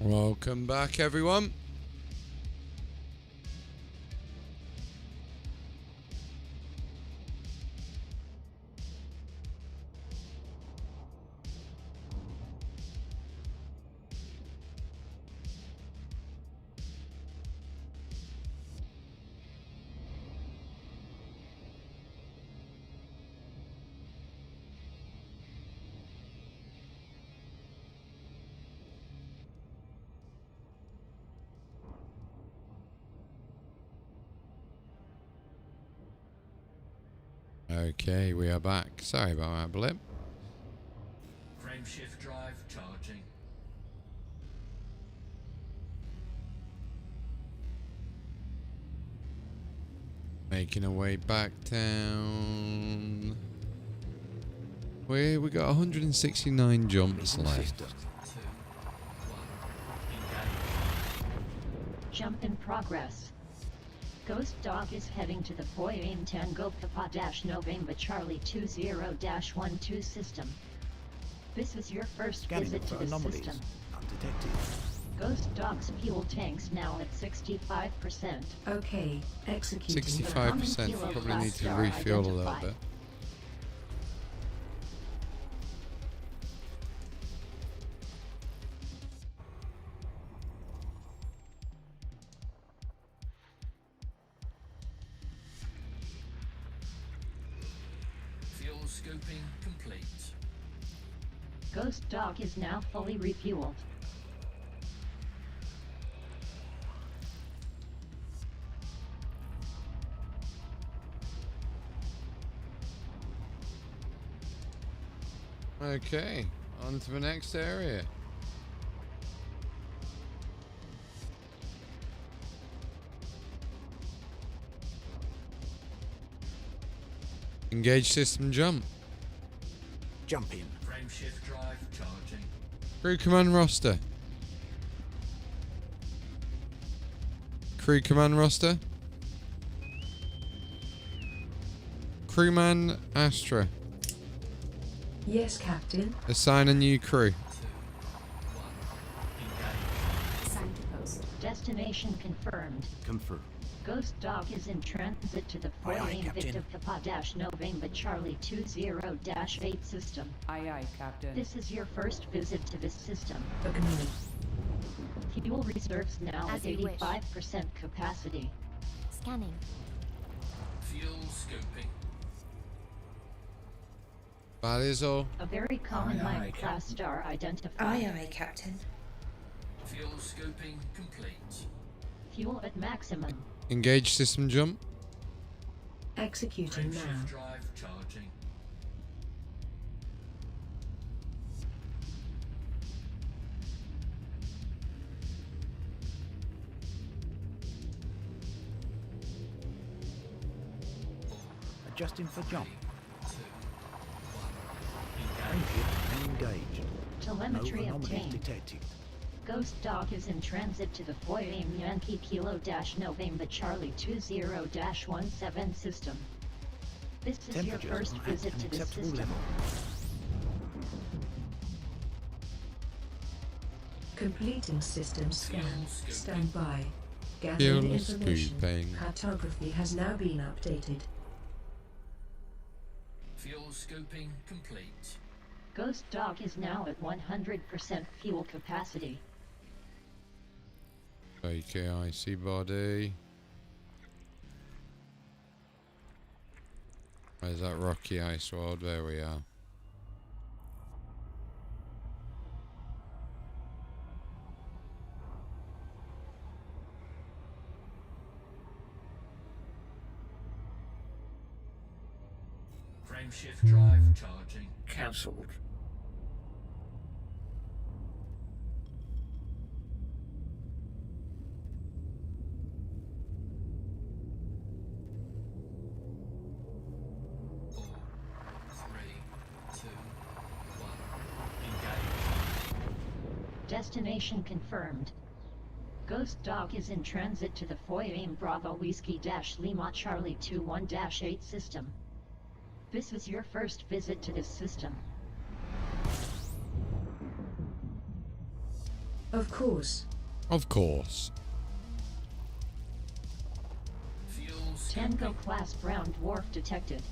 Welcome back, everyone. Okay, we are back. Sorry about that blip. Frameshift drive charging. Making our way back down. We got 169 jumps left. Jump in progress. Ghost Dog is heading to the Foyam Tango Papa-November Charlie 20-12 system. This is your first visit to the system. Undetected. Ghost Dog's fuel tank's now at 65%. Okay, executing. 65%. Probably need to refuel a little bit. Fuel scoping complete. Ghost Dog is now fully refueled. Okay, on to the next area. Engage system jump. Jump in. Frameshift drive charging. Crew command roster. Crew command roster. Crewman Astra. Yes, Captain. Assign a new crew. 2, 1, engage. Signpost. Destination confirmed. Confirm. Ghost Dog is in transit to the Aye, aye, Foyam Captain. Victor Papa-November Charlie 20-8 system. Aye, aye, Captain. This is your first visit to this system. Agreed. Fuel reserves now As at you wish. 85% capacity. Scanning. Fuel scoping. That is all. A very common Aye, aye, mine class star identified. aye, Captain. Fuel scoping complete. Fuel at maximum. Engage system jump. Executing now. Frameshift drive charging. Adjusting for jump. 3, 2, 1, engage. Frameship engaged. No Telemetry anomalies obtained. detected. Ghost Dog is in transit to the Foyam Yankee Kilo-November Charlie 20-17 system. This is your Temperatures first are at visit an to this acceptable system. level. Completing system scan. Fuel Stand by. Fuel Gathering information. scooping. Cartography has now been updated. Fuel scoping complete. Ghost Dog is now at 100% fuel capacity. AKIC body. Where's that rocky ice world? There we are. Frameshift drive charging. Cancelled. Four, 3, 2, 1, engage. Destination confirmed. Ghost Dog is in transit to the Foyam Bravo Whiskey-Lima Charlie 21-8 system. This is your first visit to this system. Of course. Of course. Fuel Tango scooping. class brown dwarf detected.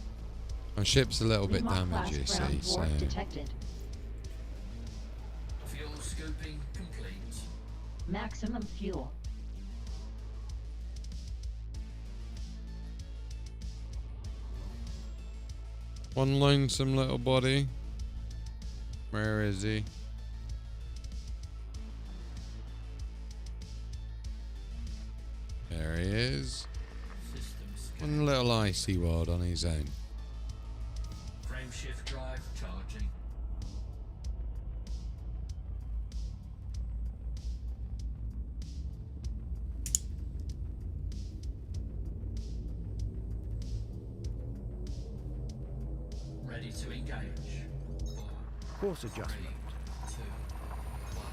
My ship's a little bit Lima damaged, you class brown see, so... dwarf detected. Fuel scooping complete. Maximum fuel. One lonesome little body. Where is he? There he is. System scan. One little icy world on his own. Frameshift drive charging. Ready to engage. 4, Course 3, adjustment. 2, 1.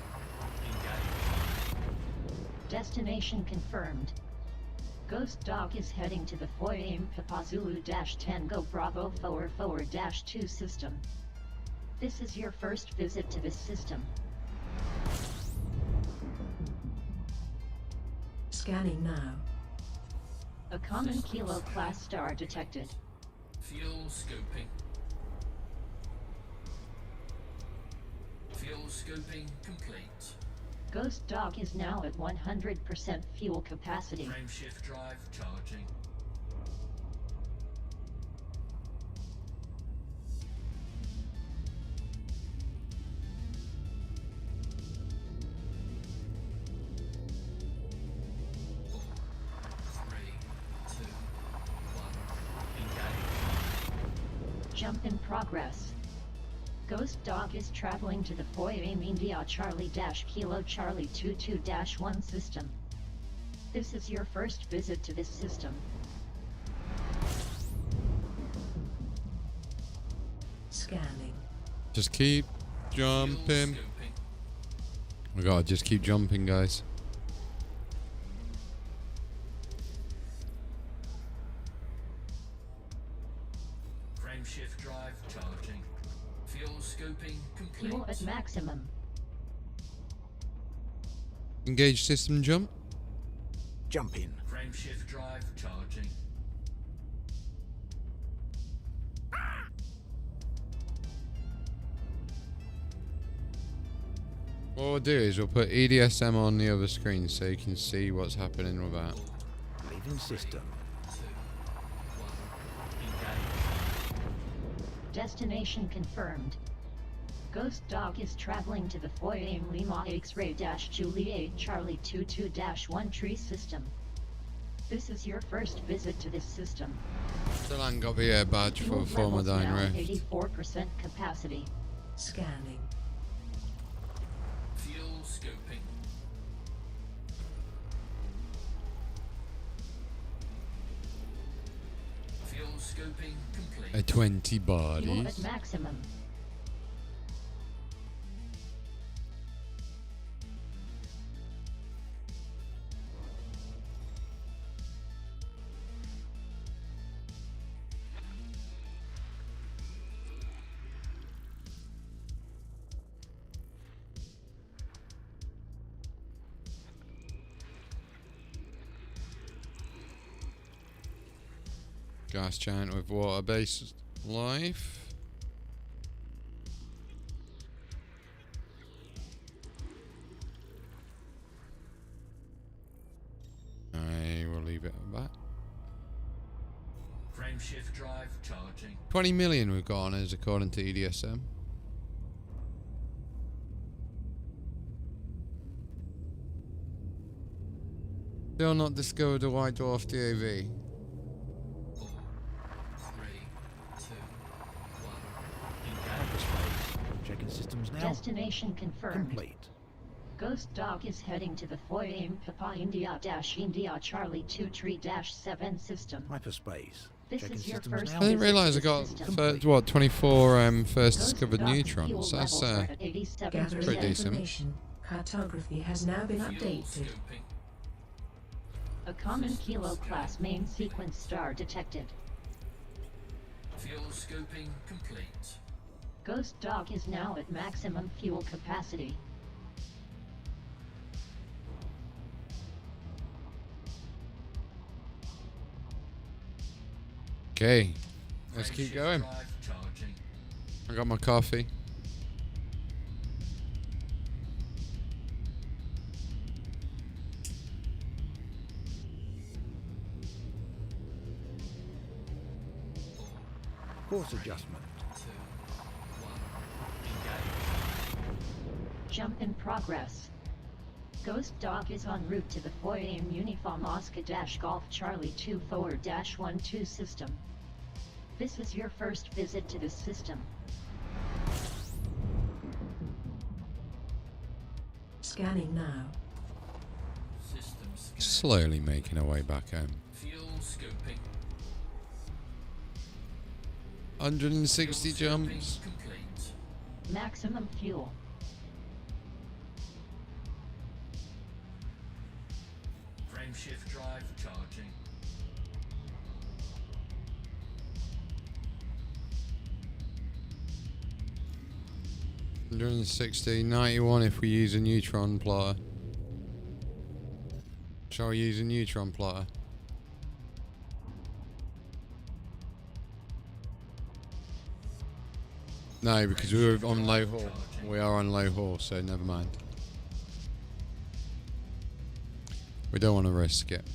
Engage. Destination confirmed. Ghost Dog is heading to the Foyam Papa Zulu Tango Bravo forward 2 system. This is your first visit to this system. Scanning now. A common Kilo class star detected. Fuel scooping. Fuel scooping complete. Ghost Dog is now at 100% fuel capacity. Frameshift drive charging. Four, three, two, one. Engage. Jump in progress. Ghost Dog is traveling to the Foyam India Charlie-Kilo Charlie 22-1 system. This is your first visit to this system. Scanning. Just keep Fuel jumping. scooping. We gotta just keep jumping, guys. Frameshift drive charging. Fuel scooping complete. Fuel at maximum. Engage system jump. Jump in. Frameshift drive charging. What we'll do is we'll put EDSM on the other screen so you can see what's happening with that. Leaving system. 2, 1. Engage. Destination confirmed. Ghost Dog is traveling to the Foyam Lima X-Ray-Juliet Charlie 22-1 tree system. This is your first visit to this system. Still ain't got the air badge for Fuel levels Formidine now at Rift. 84% capacity. Scanning. Fuel scooping. Fuel scooping complete. 20 Fuel bodies. at maximum. Gas giant with water-based life. I will leave it at that. Frameshift drive charging. 20 million we've got on us according to EDSM. Still not discovered a white dwarf DAV. 4, 3, 2, 1. Engage. Hyperspace. Checking systems now. Destination confirmed. Complete. Ghost Dog is heading to the Foyam Papa India Charlie 2-7 system. Hyperspace. This Checking is your systems first now. I didn't visit realise to I got this system. first, what 24 first Ghost discovered Dog neutrons. fuel That's levels are at 87%. Gathering Pretty decent. information. Cartography has now been Fuel updated. scooping. A common Kilo class main sequence star detected. Fuel scooping complete. Ghost Dog is now at maximum fuel capacity. Okay, let's keep going. Drive charging. I got my coffee. Course adjustment. 2, 1, engage. Jump in progress. Ghost Dog is en route to the Foyer Uniform Oscar Golf Charlie 24-12 system. This is your first visit to this system. Scanning now. System scan. Slowly making our way back home. Fuel scoping. 160 Fuel scoping jumps. complete. Maximum fuel. Frame shift drive charging. $160, 91 if we use a neutron plotter. Shall we use a neutron plotter? No, because we were on low haul. We are on low haul, so never mind. We don't want to risk it.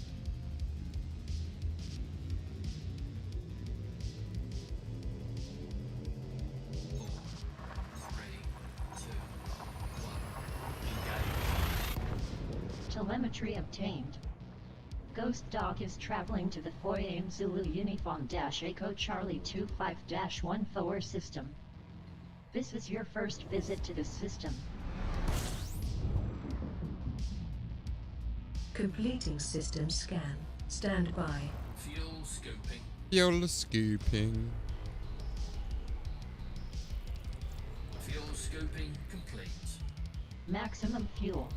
Telemetry obtained. Ghost Dog is traveling to the Foyer Zulu Uniform Echo Charlie 25-14 system. This is your first visit to this system. Completing system scan. Stand by. Fuel scoping. Yola scooping. Fuel scoping complete. Maximum fuel.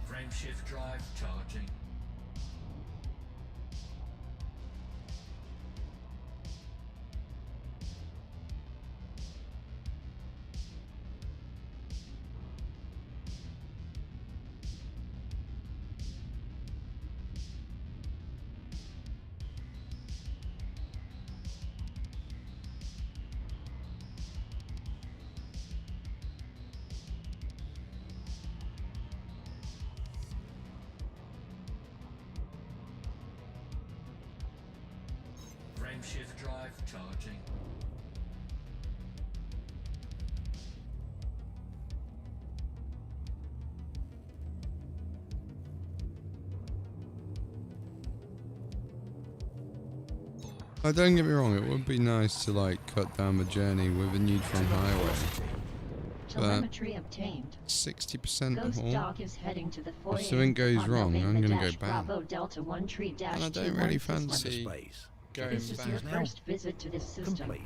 Frame shift drive charging. Frame shift drive charging. Don't get me wrong, it would be nice to like cut down the journey with a neutron highway. Telemetry obtained. 60% Ghost haul. Dog is heading to the Foyer. If something goes on wrong, I'm November gonna go dash bang. Bravo Delta 1 tree dash And I don't 21 really system. fancy Space. going This is your back. now. first visit to this system. Complete.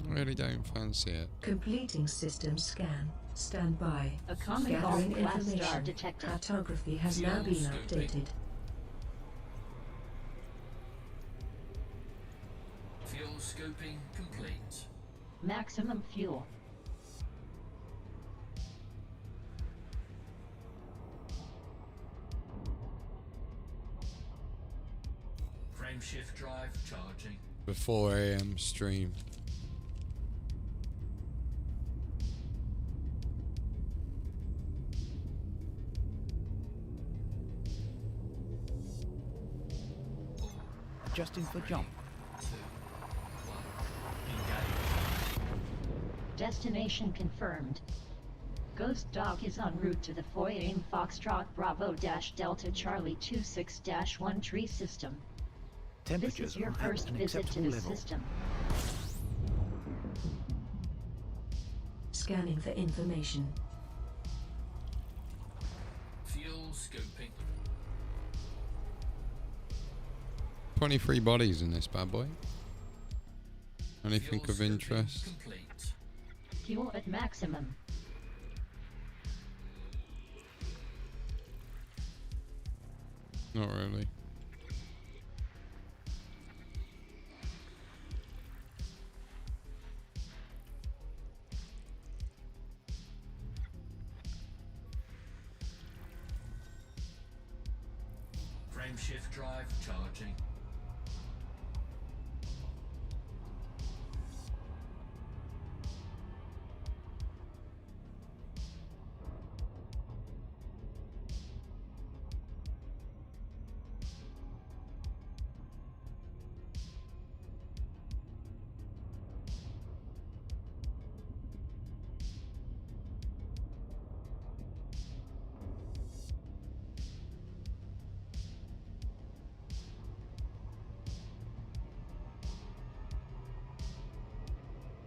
I really don't fancy it. Completing system scan. Stand by. A common Gathering golf class star information. detected. Cartography has now been updated. Fuel scoping complete. Maximum fuel. Frame shift drive charging. The 4 AM stream. Adjusting for jump. 2, 1, engage. Destination confirmed. Ghost Dog is en route to the Foyer Foxtrot Bravo Delta Charlie 26-1 tree system. This Temperatures is your are at first an visit to acceptable this level. system. Scanning for information. Fuel scoping. 23 bodies in this bad boy. Anything Fuel of scoping interest? complete. Fuel at maximum. Not really. Frameshift drive charging.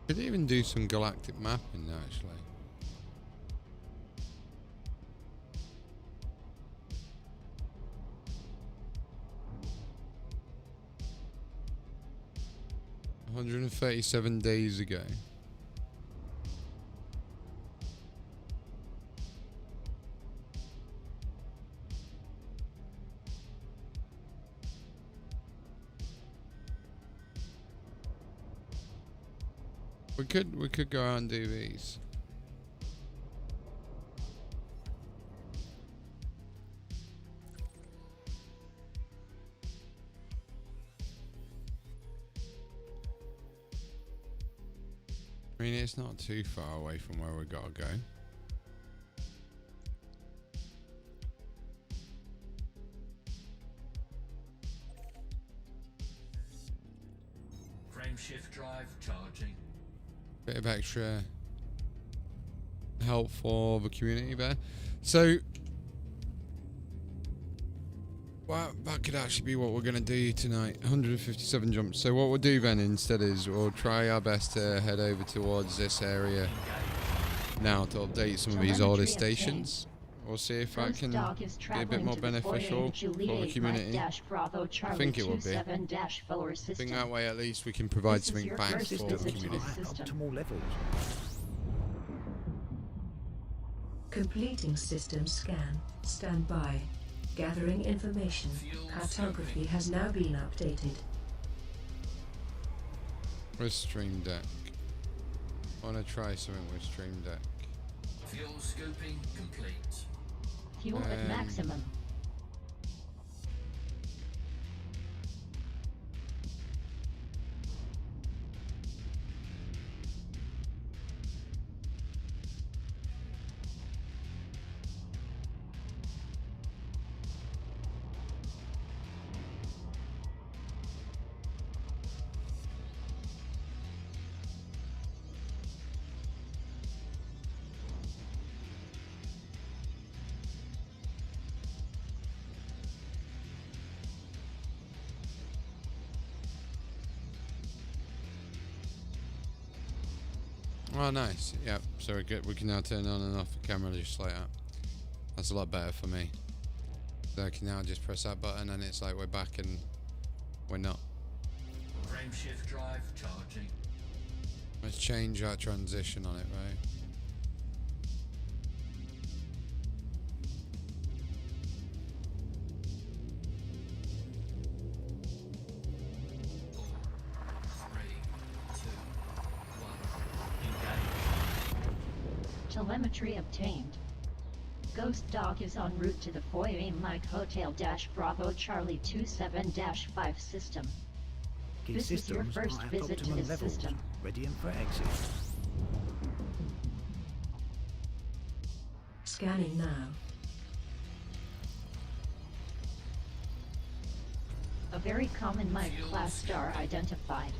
Could even do some galactic mapping actually. $137 ago. We could go out and do these. I mean, it's not too far away from where we gotta go. Frameshift drive charging. Bit of extra help for the community there. So, well, that could actually be what we're going to do tonight. 157 jumps. So what we'll do then instead is we'll try our best to head over towards this area now to update some of these older stations. We'll see if that can be a bit more beneficial for the community. I think it will be. I think that way at least we can provide something back for the community. Optimal levels. Completing system scan. Stand by. Gathering information. Cartography has now been updated. With Stream Deck. I want to try something with Stream Deck. Fuel scoping complete. Fuel at maximum. Oh, nice. Yep. So we can now turn on and off the camera just like that. That's a lot better for me. So I can now just press that button and it's like we're back and we're not. Frameshift drive charging. Let's change our transition on it, right? Telemetry obtained. Ghost Dog is en route to the Foyer Mike Hotel Bravo Charlie 27-5 system. Key This is your systems first are at visit to optimum this levels. system. Ready and for exit. Scanning now. A very common Mike class star identified.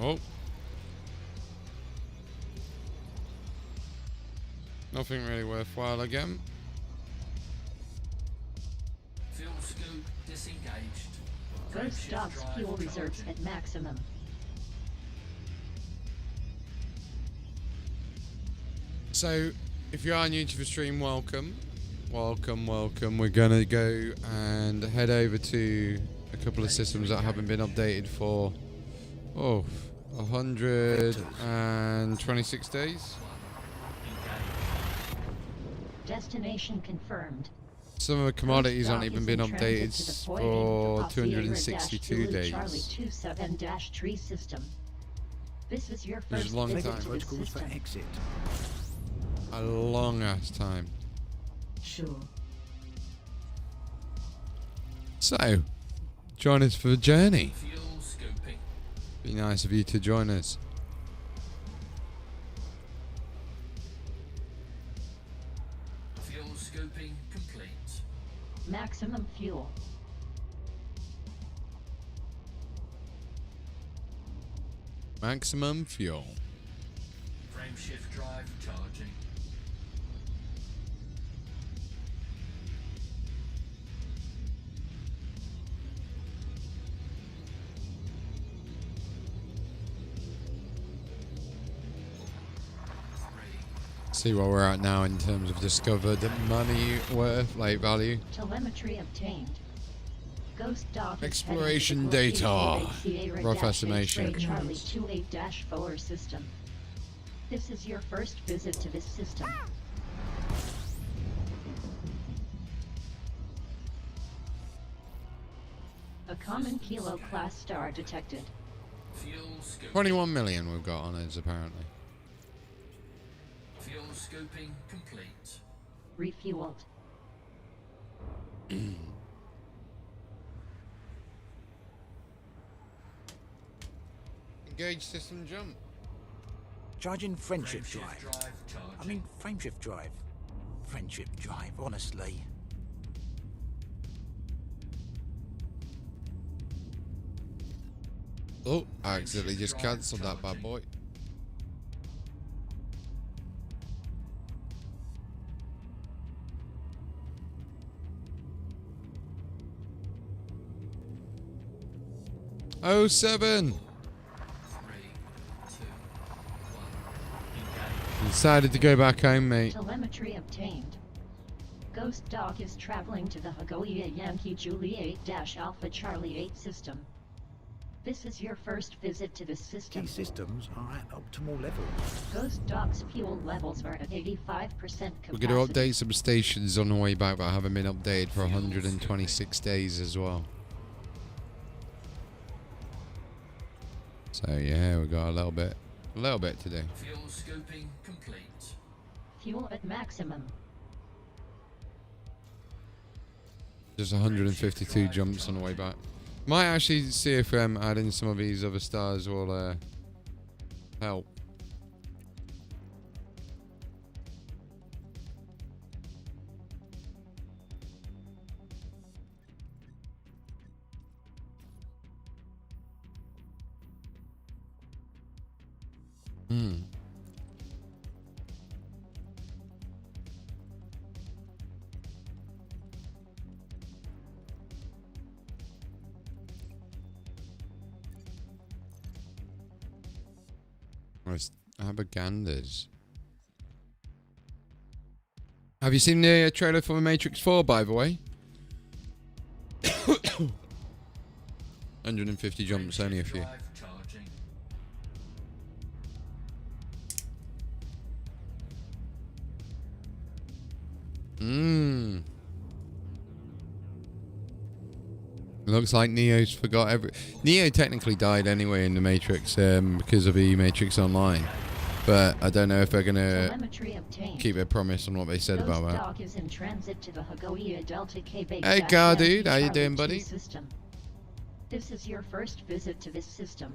Oh. Nothing really worthwhile again. Fuel scope disengaged. Ghost Frameshift Dog's drive fuel reserves charging. at maximum. So, if you are new to the stream, welcome. Welcome. We're gonna go and head over to a couple of systems that haven't been updated for 126 days. Destination confirmed. Some of the commodities Ghost aren't Dog even is been in transit updated to the Foyer for Mike 262 Charlie days. 27-3 system. This is your This is first a long visit time. to this Protocols for system. exit. A long ass time. Sure. So, join us for the journey. Fuel scoping. Be nice of you to join us. Fuel scoping complete. Maximum fuel. Maximum fuel. Frameshift drive charging. See where we're at now in terms of discovered money worth, like value. Telemetry obtained. Ghost dog is Exploration heading to the data. location Sierra Rough Dash estimation. X-ray Charlie 28-4 system. This is your first visit to this system. A common Kilo class star detected. Fuel scoping. 21 million we've got on us apparently. Fuel scoping complete. Refueled. Engage system jump. Charging friendship Frameshift drive. drive charging. I mean, frameshift drive. Friendship drive, honestly. Oh, I accidentally just cancelled that bad boy. Oh, 7. 3, 2, 1. Decided to go back home, mate. Telemetry obtained. Ghost dog is traveling to the Hagoya Yankee Juliet Alpha Charlie 8 system. This is your first visit to this system. These systems are at optimal levels. Ghost dog's fuel levels are at 85% capacity. We're going to update some stations on the way back, but haven't been updated for 126 days as well. So yeah, we got a little bit to do. Fuel scoping complete. Fuel at maximum. Just 152 jumps on the way back. Might actually see if adding some of these other stars will help. Abaganders. Have you seen the trailer for Matrix 4, by the way? 150 jumps, only a few. Drive charging. Looks like Neo's forgot every... Neo technically died anyway in the Matrix because of the Matrix Online. But I don't know if they're going to Telemetry obtained. keep their promise on what they said about Ghost that. dog is in transit to the Hagoya Delta K-Base. Hey, car dude, how you doing, buddy? System. This is your first visit to this system.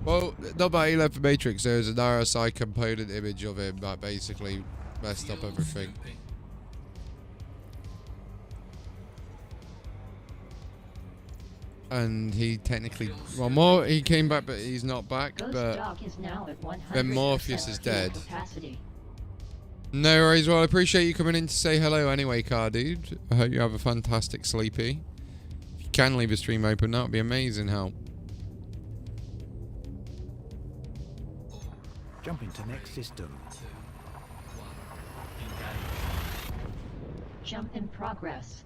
Well, not that he left the Matrix. There's an RSI component image of him that basically messed up Fuel everything. scoping. And he technically... Well, he came back, but he's not back. Ghost But dog is now at 100% then Morpheus is fuel dead. capacity. No worries. Well, I appreciate you coming in to say hello anyway, car dude. I hope you have a fantastic sleepy. If you can leave the stream open, that would be amazing help. Jump into next system. Jump in progress.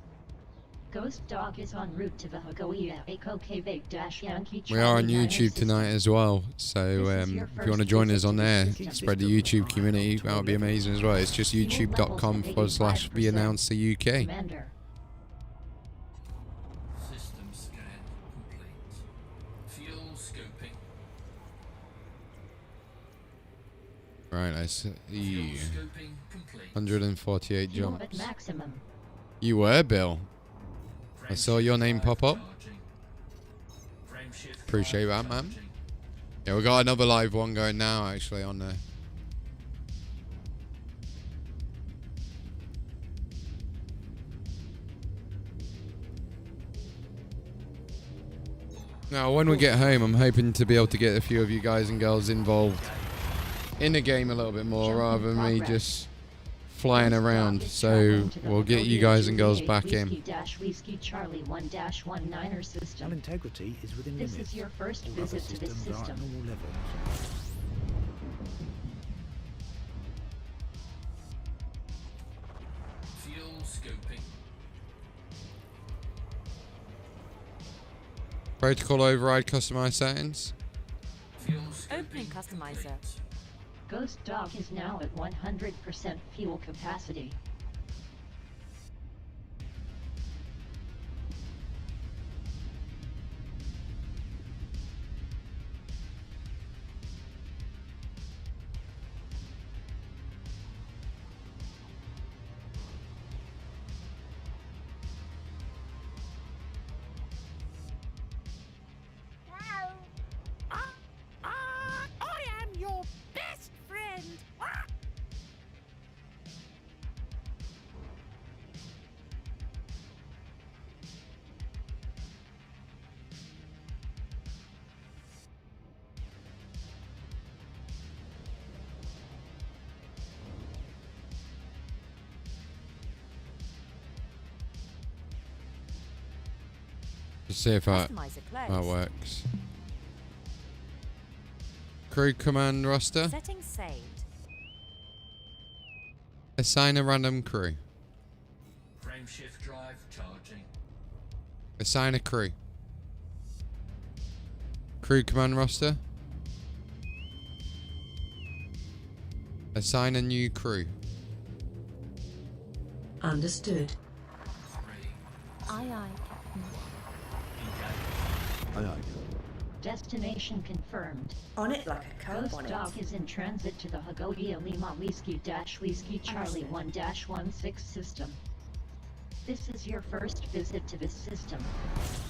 Ghost dog is en route to the Hagoya Eco K-Base Yankee We are on Charlie 9 YouTube system. tonight as well. So This is your if you want to first join visit us on to there, this system. spread the YouTube community. That would be amazing as well. It's just youtube.com/beannounce UK. Commander. System scan complete. Fuel scoping. Right, I see. Fuel scoping complete. 148 Fuel at jumps. maximum. You were, Bill. I saw your name pop up. Appreciate that, man. Yeah, we got another live one going now, actually, on there. Now, when we get home, I'm hoping to be able to get a few of you guys and girls involved in the game a little bit more, rather than me just flying around. So we'll get you guys and girls back in. Well, integrity is within This limits. is your first All other visit to this systems are at system. normal levels. Fuel scoping. Protocol override customize settings. Fuel scoping. Opening customizer. complete. Ghost Dog is now at 100% fuel capacity. I am your best friend. Let's see if that Customizer closed. works. Crew command roster. Settings saved. Assign a random crew. Frameshift drive charging. Assign a crew. Crew command roster. Assign a new crew. Understood. 3. Aye, aye, Captain. Engage. Aye, aye. Destination confirmed. On it like a Ghost cowboy. Dog is in transit to the Hagodia Lima Whiskey Charlie 1-16 system. This is your first visit to this system.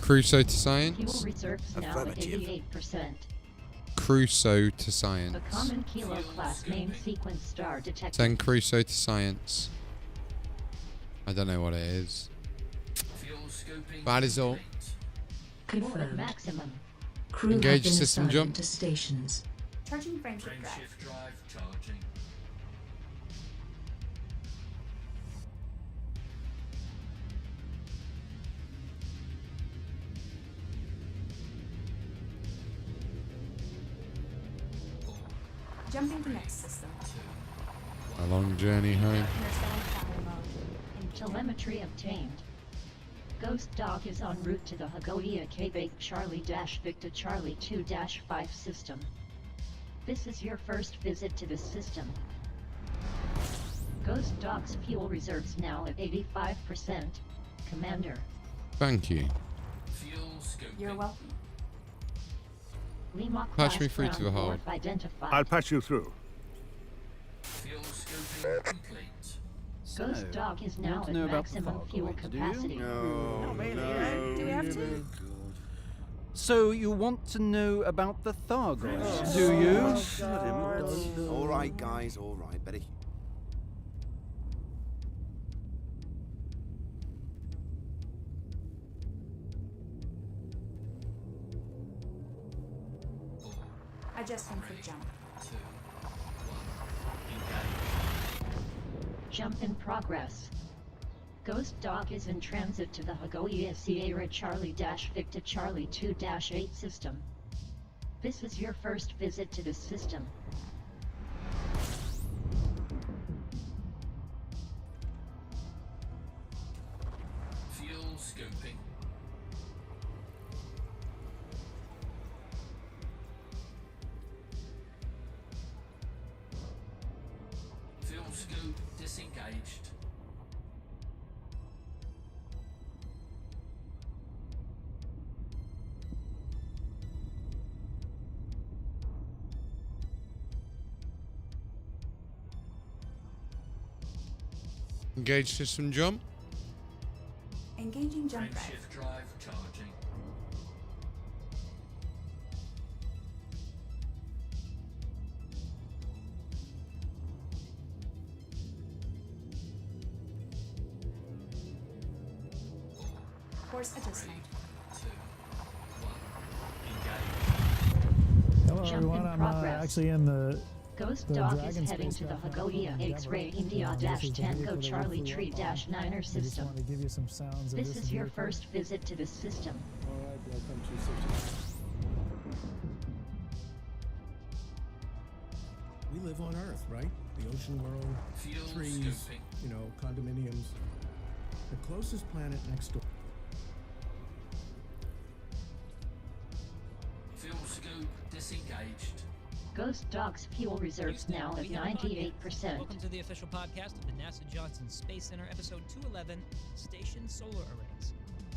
Crusoe to Fuel science. reserves now at Affirmative. 88%. Crusoe to The science. common Kilo class main sequence star detected. Send Crusoe to science. I don't know what it is. Fuel scoping. That is all. complete. Fuel at Confirmed. maximum. Crew Engage have been system assigned jump. to stations. Charging frameshift drive. Frameshift drive charging. Jumping to next system. A long journey home. Interstellar travel mode. Telemetry obtained. Ghost Dog is en route to the Hagodia Quebec Charlie-Victor Charlie 2-5 system. This is your first visit to this system. Ghost Dog's fuel reserves now at 85%. Commander. Thank you. Fuel scoping. You're welcome. Lima Patch class me through to the ground hold. wharf identified. I'll patch you through. Fuel scoping complete. Ghost Dog is now want to at know about the maximum fuel Thargoids, do you? capacity. Not really, do we have to? So you want to know about the Thargoids, do you? All right, guys, all right. Betty. Adjusting for jump. 2, 1. Engage. Jump in progress. Ghost Dog is in transit to the Hagoia Sierra Charlie-Victor Charlie 2-8 system. This is your first visit to this system. Fuel scoping. Fuel scope disengaged. Engage system jump. Changing jump drive. Frameshift drive charging. Course adjustment. 2, 1, engage. Hello, Jump everyone. in I'm progress. actually in the Ghost The Dog Dragon is heading to the spacecraft Hagoya now. X-Ray This India is the 10 vehicle Go that we Charlie flew Tree up on. Niner I just system. wanted to give you some sounds of This is your vehicle. first visit to this system. All right, welcome to 60. We live on Earth, right? The ocean world, Fuel trees, scoping. condominiums. The closest planet next door. Fuel scope disengaged. Ghost Dog's fuel reserves now at 98%. Welcome to the official podcast of the NASA Johnson Space Center, episode 211, Station Solar Arrays.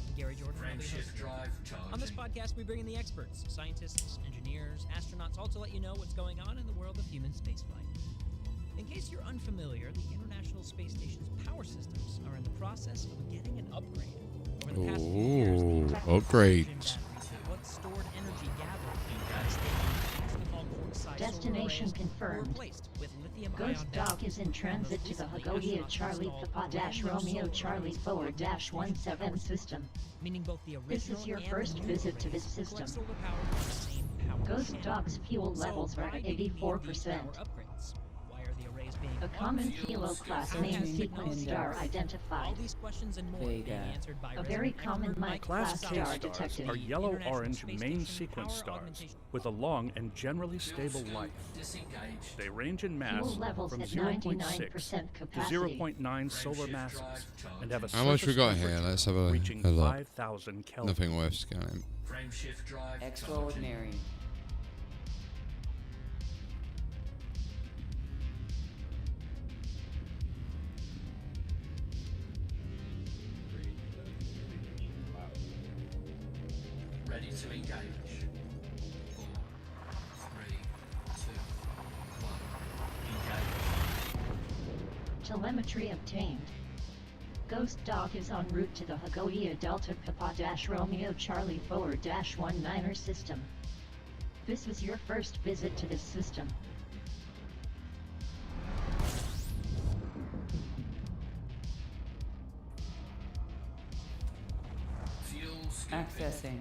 I'm Gary Jordan. I'll be your host. Frameshift drive charging. On this podcast, we bring in the experts, scientists, engineers, astronauts, all to let you know what's going on in the world of human spaceflight. In case you're unfamiliar, the International Space Station's power systems are in the process of getting an upgrade. Over the past few years, the Ooh, technical upgrades. batteries that what stored energy gathered in the station's basketball court-sized solar Destination arrays confirmed. were replaced with lithium-ion Ghost Dog is in transit to the Hagoya Charlie Papa Romeo Charlie Forward 17 system. meaning both the This is original your and first the new visit to arrays this collect system. solar power from the same power Ghost channel. Dog's fuel levels are So at why do you need these 84%. power upgrades? Why are the arrays being A common kilo class main sequence star All identified. these questions and more Hey, being Guy. answered by A very resident common expert Mike Class class K star stars detected. are the yellow-orange International main Space sequence Station power stars augmentation. with a long and generally Fuel stable scope life. disengaged. They range in mass Fuel levels from at 0.6 99% to capacity. 0.9 solar Frameshift masses drive and have a How much we surface got here? temperature Let's have a reaching look. 5,000 Kelvin. Nothing worth scanning. Frameshift drive charging. Extraordinary. Ready to engage. 4, 3, 2, 1. Engage. Telemetry obtained. Ghost Dog is en route to the Hagoya Delta Papa Romeo Charlie Forward 19 system. This is your first visit to this system. Fuel scoping. Accessing.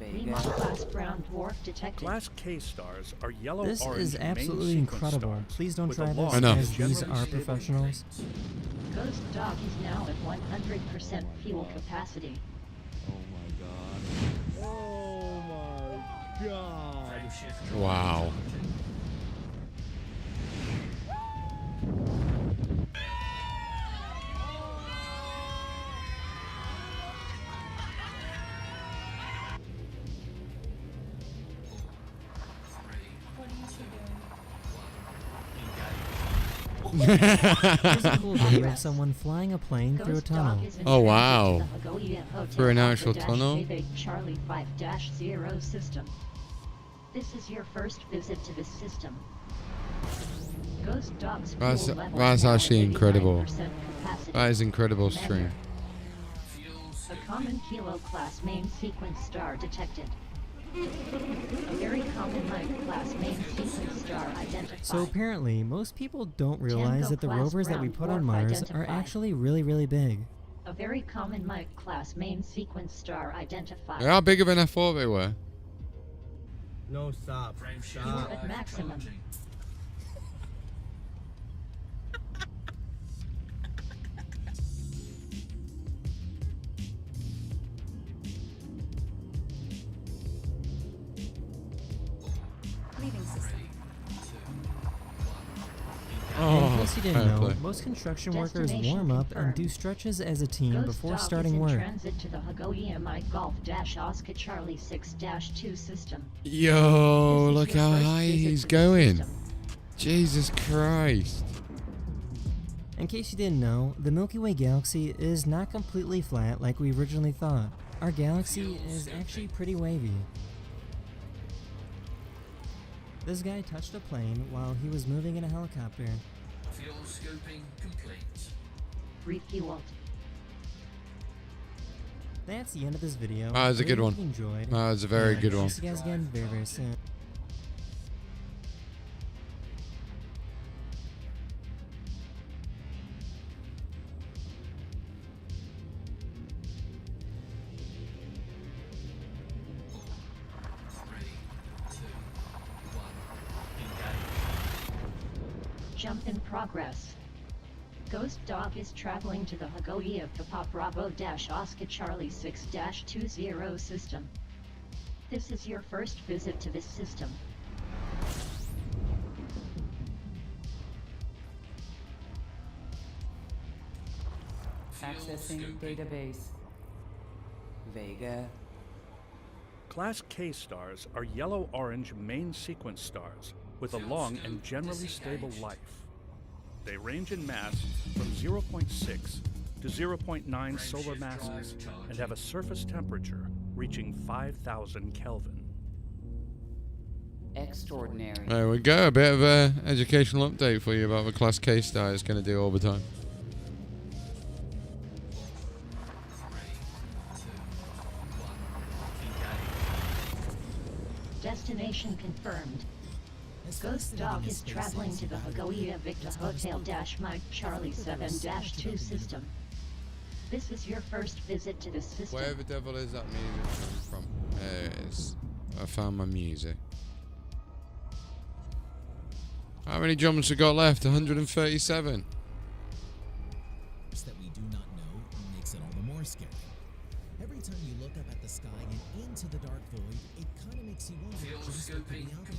Lima Vega. class brown dwarf detected. Class K stars are yellow This orange is absolutely main sequence incredible. stars Please don't with try a long this, I know. as these generally are stable professionals. Ghost Dog is now at 100% fuel capacity. Oh my god. Frameshift drive Wow. charging. Here's a cool video of someone flying a plane through a Ghost tunnel. Dog is in Oh, transit wow. to the Hagoya Hotel Through an Alpha actual Dash tunnel? Quebec Charlie 5-0 system. This is your first visit to this system. Ghost Dog's fuel That's- levels that's now at actually incredible. 89% capacity. That is incredible stream. Fuel A scoping. common kilo class main sequence star detected. A very common Mike class main sequence star identified. So apparently, most people don't realize that the class rovers that we brown put on dwarf Mars are identified. actually really, really big. A very common Mike class main sequence star identified. How bigger than I thought they were? No, stop. Frameshift Fuel at drive maximum. charging. Leaving system. And in Oh, case you didn't know, okay. most construction workers Destination warm up and confirmed. do stretches as a team Ghost before Dog starting is in work. transit to the Hagoya Mike Golf Oscar Charlie 6-2 system. Yo, This is look your how first high visit he's to this going. system. Jesus Christ. In case you didn't know, the Milky Way galaxy is not completely flat like we originally thought. Our galaxy is actually pretty wavy. This guy touched a plane while he was moving in a helicopter. Fuel scoping complete. Refueled. That's the end of this video. That was a good Really one. hope you enjoyed. That was a very good one. See you guys again very, very soon. Jump in progress. Ghost Dog is traveling to the Hagoia of Papa Bravo-Oscar Charlie 6-20 system. This is your first visit to this system. Accessing database. Vega. Class K stars are yellow-orange main sequence stars with a long and generally stable life. They range in mass from 0.6 to 0.9 solar masses and have a surface temperature reaching 5,000 Kelvin. Extraordinary. There we go. A bit of a educational update for you about what Class K star is going to do all the time. Destination confirmed. Ghost Dog is traveling to the Hagoia Victor Hotel-Mike Charlie 7-2 system. This is your first visit to this system. Where the devil is that music coming from? There it is. I found my music. How many jumps we got left? 137. That we do not know makes it all the more scary. Every time you look up at the sky and into the dark void, it kind of makes you wonder just what could be out there.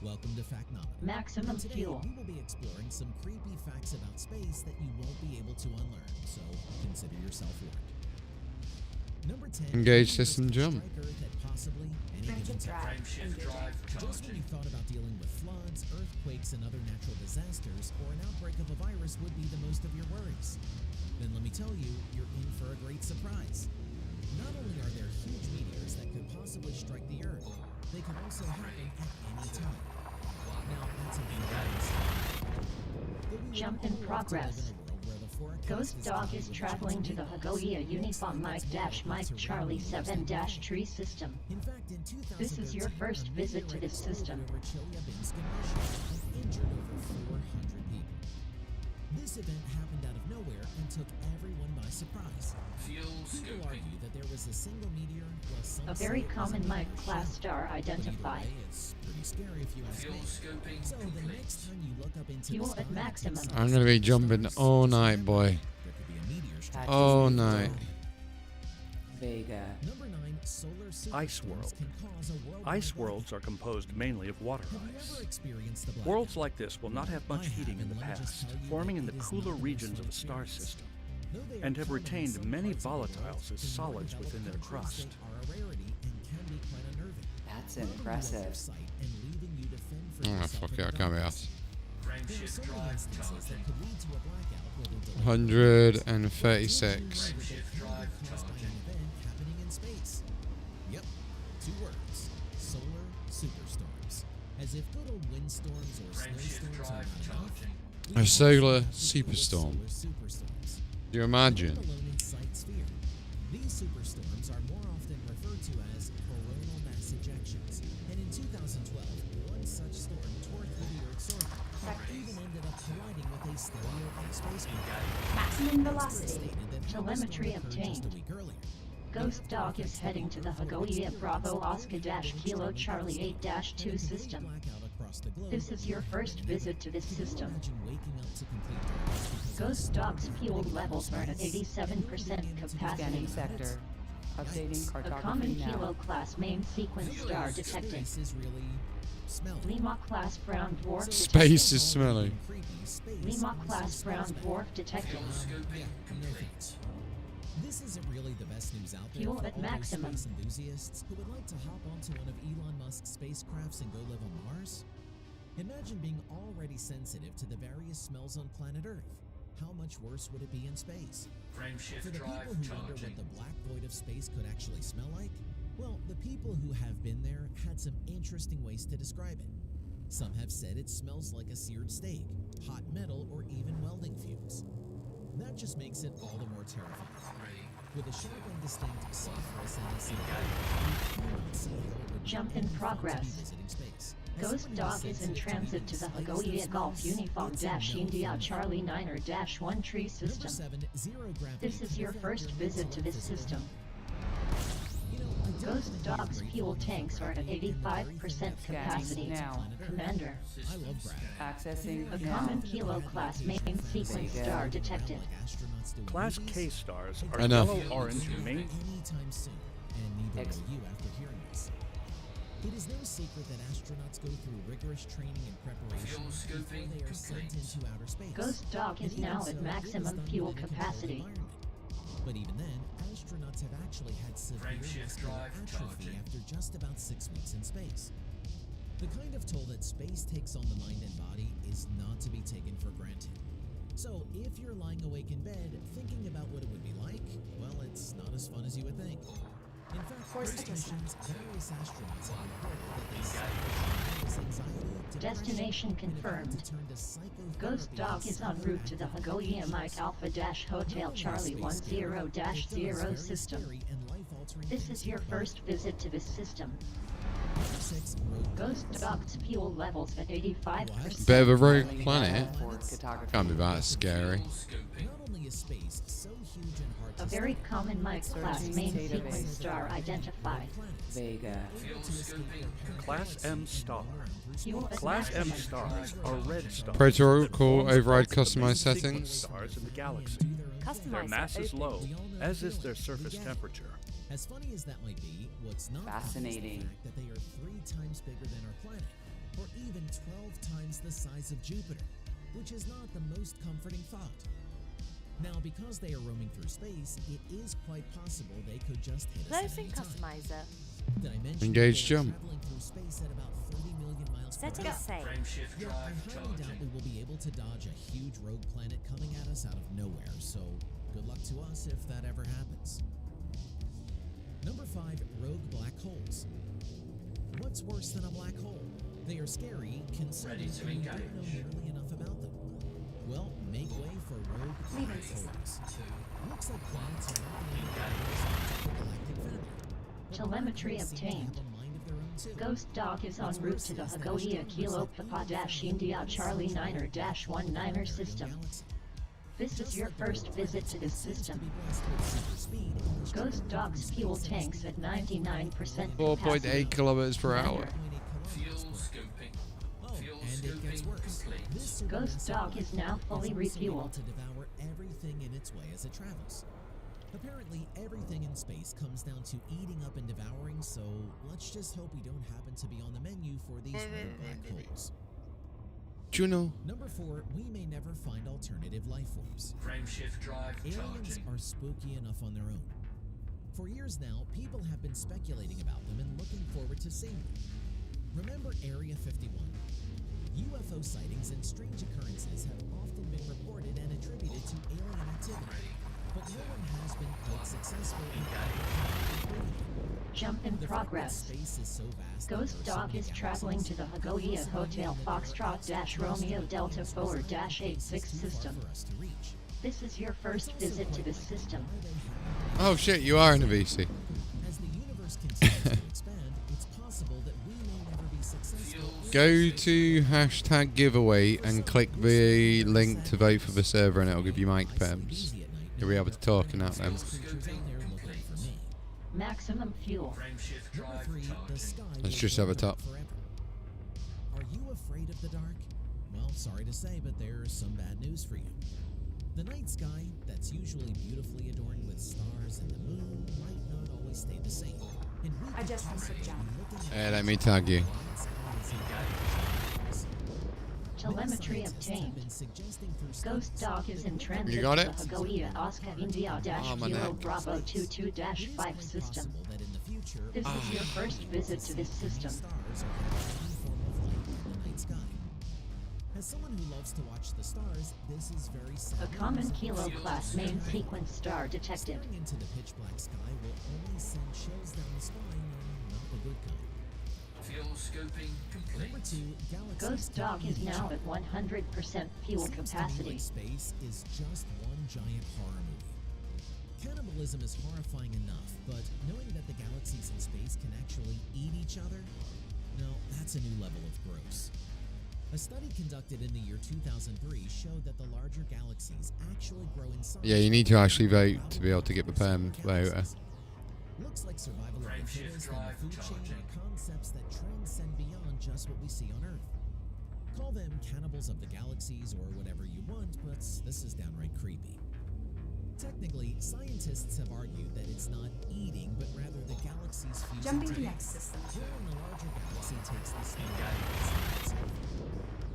Welcome to Factnometer. Maximum Today, fuel. we will be exploring some creepy facts about space that you won't be able to unlearn, so consider yourself warned. Number 10. Engage system jump. Possibly any Friendship drive. Just when you thought about dealing with floods, earthquakes, and other natural disasters, or an outbreak of a virus would be the most of your worries, then let me tell you, you're in for a great surprise. Not only are there huge meteors that could possibly strike the Earth, they could also happen at any time. Now, that's a Jump in progress. Ghost Dog is traveling to the Hagoia Uniform Mike Charlie 7-3 system. This is your first visit to this system. This event happened out of nowhere and took everyone by surprise. People argue that there was a single meteor, while some A very say it was common a Mike meteor class shower. star But either identified. way, it's pretty scary if you ask me. So the next time you look up into Fuel the sky, at maximum. I'm going to be jumping all night, boy. there could be a meteor strike. All night. Vega. Number 9, solar Ice superstorms World. can cause a worldwide Ice blackout. worlds are composed mainly of water Have you ice. ever experienced the blackout? Worlds like this will not have much I have, heating in and the let me just past, tell you forming that in the it is cooler not a regions of the personal star experience. system, Though they are and have common in retained some many parts of the world, volatiles as in more solids developed within their countries, crust. they are a rarity and can be quite unnerving. That's Robbing you of impressive. your sight and leaving you to fend for Oh, yourself fuck in it. I the can't be darkness. asked. There are so many instances that could lead to a blackout, whether delayed 136. happening in space. Yep, 2 words: solar superstorms. As if good old windstorms or snowstorms are not enough, we A also solar have to deal with superstorm. solar superstorms. Do you imagine? Let alone in sight sphere. These superstorms are more often referred to as coronal mass ejections, and in 2012, one such storm tore through the Earth's orbit. It even ended up colliding with a stereo spacecraft. Maximum velocity. Stated that the Telemetry storm occurred just a obtained. week earlier. Ghost Dog is heading to the Hagoia Bravo Oscar-Kilo Charlie 8-2 system. This is your first visit to this system. Ghost Dog's fuel levels are at 87% capacity. Scanning sector. Updating A cartography common now. Kilo class main sequence star detected. Lima class brown dwarf Space detected. is smelly. Lima class brown dwarf detected. This isn't really the best news out there Fuel for at all those maximum. space enthusiasts who would like to hop onto one of Elon Musk's spacecrafts and go live on Mars. Imagine being already sensitive to the various smells on planet Earth. How much worse would it be in space? For the people who wonder what the black void of space could actually smell like, well, the people who have been there had some interesting ways to describe it. Some have said it smells like a seared steak, hot metal, or even welding fumes. That just makes it all the more terrifying. With a sharp and distinct sulfurous NSC, you cannot see how it would Jump be in any fun to progress. be visiting space. As Ghost someone Dog who's is in sensitive to transit to the bees, I use Hagoia this Golf space. Uniform It's a Dash no India from Charlie me. Niner Dash 1 tree Number system. 7, zero gravity. This is your Prevent first your visit to mental this physical system. You know, I don't Ghost think I'm Dog's grateful fuel enough tanks for are at gravity and the very 85% thing that capacity. fuels Now. planet Earth. Commander. I love gravity. Accessing A now. common Kilo class main sequence Vega. star detected. Class K stars are Enough. yellow-orange main... Anytime soon, and neither Ex- will you after hearing this. It is no secret that astronauts go through rigorous training and preparation before they are sent into outer space. Ghost Dog is And even now so, at it is maximum done fuel within a controlled capacity. environment. But even then, astronauts have actually had severe muscular atrophy after just about 6 weeks in space. The kind of toll that space takes on the mind and body is not to be taken for granted. So, if you're lying awake in bed thinking about what it would be like, well, it's not as fun as you would think. In fact, Force most adjustment. missions, various astronauts have reported that they suffer tremendous anxiety, depression, Destination and have had confirmed. to turn to psychotherapy Ghost Dog is en route to the Hagoia Mike Alpha Dash Hotel Charlie 10-0 system. This is your first visit to this system. Ghost Dog's fuel levels at 85%. Bit of a rogue planet. Forward cartography. Can't be that scary. Not only is space so huge and hard to A very see, common Mike class Searching main database. sequence star identified. Vega. Class M star. Fuel at Class M maximum. stars are red stars. Protocol That form override part of the customized main sequence settings. Stars in the galaxy. Their Customizer mass is open. low, as is their surface temperature. As funny as that might be, what's not Fascinating. is the fact that they are 3 times bigger than our planet, or even 12 times the size of Jupiter, which is not the most comforting thought. Now, because they are roaming through space, it is quite possible they could just hit us at Closing any time. customizer. Did I mention Engage that they are jump. traveling through space at about 30 million miles per Setting hour? safe. Yeah, I highly doubt we will be able to dodge a huge rogue planet coming at us out of nowhere, so good luck to us if that ever happens. Number 5, rogue black holes. What's worse than a black hole? They are scary, considering you don't know nearly enough about them. Well, make way for rogue black holes. Looks like planets are not the only galactic family. But Telemetry black holes seem to obtained. have a mind of their own too. Ghost Dog is en route to the Hagoia Kilo Papa Dash India Charlie Niner Dash 19 system. This is your first visit to this system. Ghost Dog's fuel tanks at 99% 4.8 kilometers per hour. And it gets worse. This Ghost Dog is now fully is also able refueled. to devour everything in its way as it travels. Apparently, everything in space comes down to eating up and devouring, so let's just hope we don't happen to be on the menu for these rogue black holes. Juno. Number 4, we may never find alternative life forms. Aliens are spooky enough on their own. For years now, people have been speculating about them and looking forward to seeing them. Remember Area 51? UFO sightings and strange occurrences have often been reported and attributed to alien activity, but no one has been quite successful in Jump in the progress. fact that space is so vast that Ghost there are so Dog many is traveling to the galaxies Hagoia doesn't Hotel mean that there are Foxtrot Dash Romeo Delta space Forward that Dash are 86 too far system. for us to reach. This is your first visit to this system. Oh shit, you are in a VC. As the universe continues to expand, it's possible that we may never be successful. Go to hashtag giveaway and click the link to vote for the server and it'll give you mic pems. You'll be able to talk and that then. Maximum fuel. Number 3, the sky Let's will just have a burn top. forever. Are you afraid of the dark? Well, sorry to say, but there's some bad news for you. The night sky, that's usually beautifully adorned with stars and the moon, might not always stay the same. And we could Adjustment possibly jump. be looking at Let me tag you. Telemetry obtained. Ghost Dog is in transit You got to it? the Hagoia Oscar India Dash Oh, my Kilo neck. Bravo 22 Dash 5 system. This is your first visit to this system. As someone who loves to watch the stars, this is very sad. A common Kilo class main sequence star detected. Staring into the pitch black sky will only send chills down the spine, and not the good kind. Number 2, galaxies. Ghost Dog is now at 100% fuel Seems to me capacity. like space is just one giant horror movie. Cannibalism is horrifying enough, but knowing that the galaxies in space can actually eat each other? No, that's a new level of gross. A study conducted in the year 2003 showed that the larger galaxies actually grow in size. Yeah, you need to actually vote to be able to get the perm later. Looks like survival of the fittest and the food chain are concepts that transcend beyond just what we see on Earth. Call them cannibals of the galaxies or whatever you want, but this is downright creepy. Technically, scientists have argued that it's not eating, but rather the galaxies fuse Jumping to together. next system. Wherein the larger galaxy takes the smaller.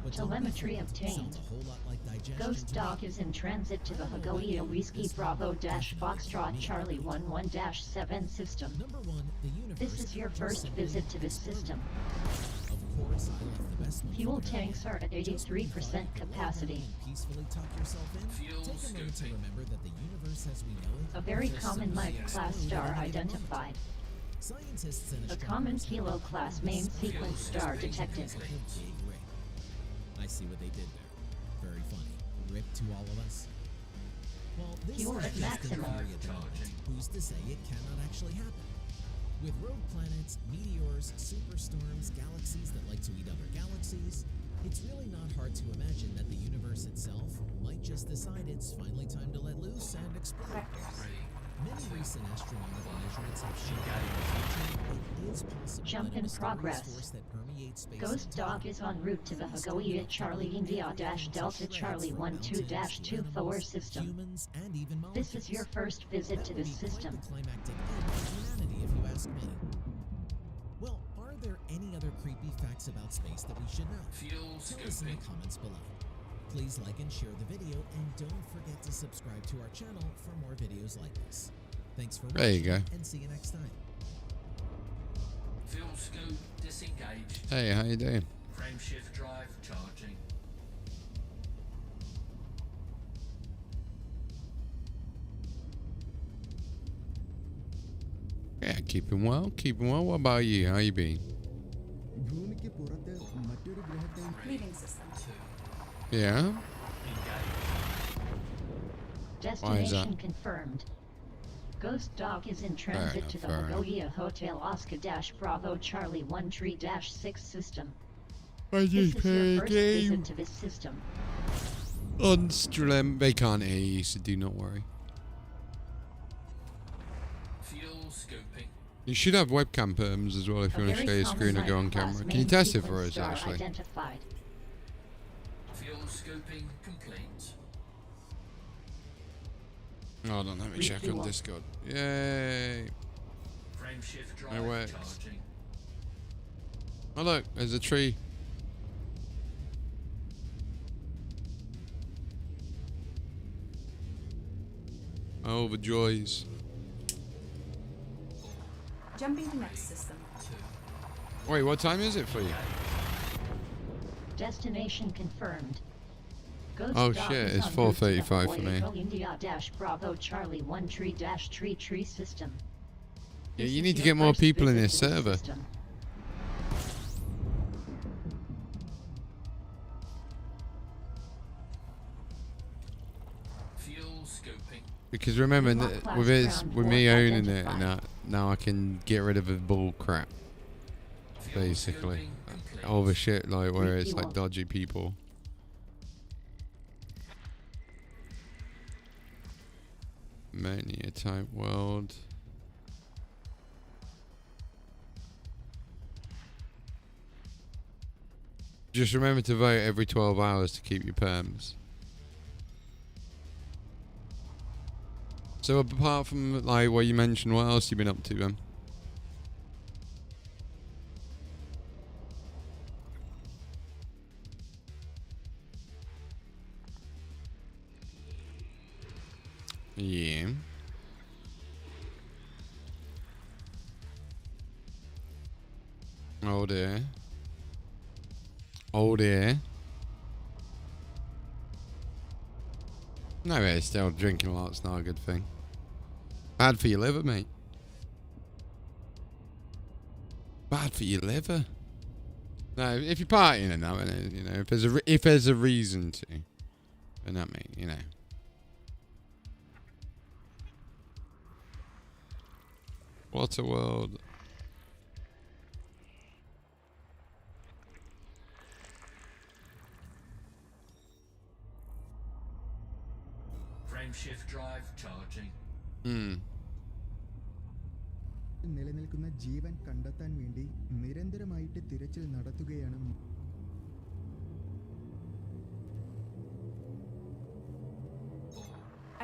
But Telemetry obtained. sounds a whole lot like digestion Ghost to Dog me. is in transit to the Hagoia Whiskey Bravo Foxtrot Charlie 11-7 system. Number one, the universe This is your first simply visit to this system. Of course, I left the best one Fuel for the tanks are at 83% capacity. peacefully tuck yourself in. Take a moment to remember that the universe as we know it A very is common so Mike class fluid star at any moment. identified. Scientists and A common astronomers Kilo have class found main this sequence star detected. big ring. I see what they did there. Very funny. Rip to all of us. Well, this Fuel is at just in maximum. theory at the moment. Who's to say it cannot actually happen? With rogue planets, meteors, superstorms, galaxies that like to eat other galaxies, it's really not hard to imagine that the universe itself might just decide it's finally time to let loose and explode. Many recent astronomical measurements have shown that in the future it is possible Jump that a in mysterious progress. force that permeates space Ghost and time Dog is en route to the Hagoia Charlie India Delta Charlie 12-24 system. humans and even This is your first visit That to would this be quite system. the climactic end of humanity, if you ask me. Well, are there any other creepy facts about space that we should know? Tell us in the comments below. Please like and share the video, and don't forget to subscribe to our channel for more videos like this. Thanks for watching, There you go. and see you next time. Fuel scoop disengaged. Hey, how you doing? Frame shift drive charging. Yeah, keeping well, keeping well. What about you? How you been? Leaving system. Yeah? Destination confirmed. Ghost Dog is in transit enough, to the fair enough. Hagoia Hotel Oscar-Bravo Charlie 13-6 system. I This just is play your a first game visit to this system. on stream. They can't hear you, so do not worry. Fuel scoping. You should have webcam perms as well if A you want to very share your common screen or go on night class camera. Can you main test it for sequence us star actually? Identified. Fuel scoping complete. Hold on, let me check on Refuel. Discord. Yay! Frame shift drive It works. charging. Oh look, there's a tree. Oh, the joys. Jumping to next system. Wait, what time is it for you? Destination confirmed. Ghost Oh, Dog shit, is it's en route to the 4:35 for me. Hagoia India-Bravo Charlie 13-tree system. Yeah, This you is need to your get more first people in visit this to server. system. Fuel scoping. Because remember, Unlock with class this, ground with me force owning it, and identified. that, now I can get rid of the bull crap, Fuel basically. scoping complete. All the shit like where it's like Refuel. dodgy people. Mania type world. Just remember to vote every 12 hours to keep your perms. So apart from like what you mentioned, what else you been up to then? Yeah. Oh dear. Oh dear. No, it's still drinking a lot's not a good thing. Bad for your liver, mate. Bad for your liver. No, if you're partying and that, you know, if there's a reason to, then that mate, you know. What a world. Frameshift drive charging. നിലനിൽക്കുന്ന ജീവൻ കണ്ടെത്താൻ വേണ്ടി നിരന്തരമായിട്ട് തിരച്ചിൽ നടത്തുകയാണ്.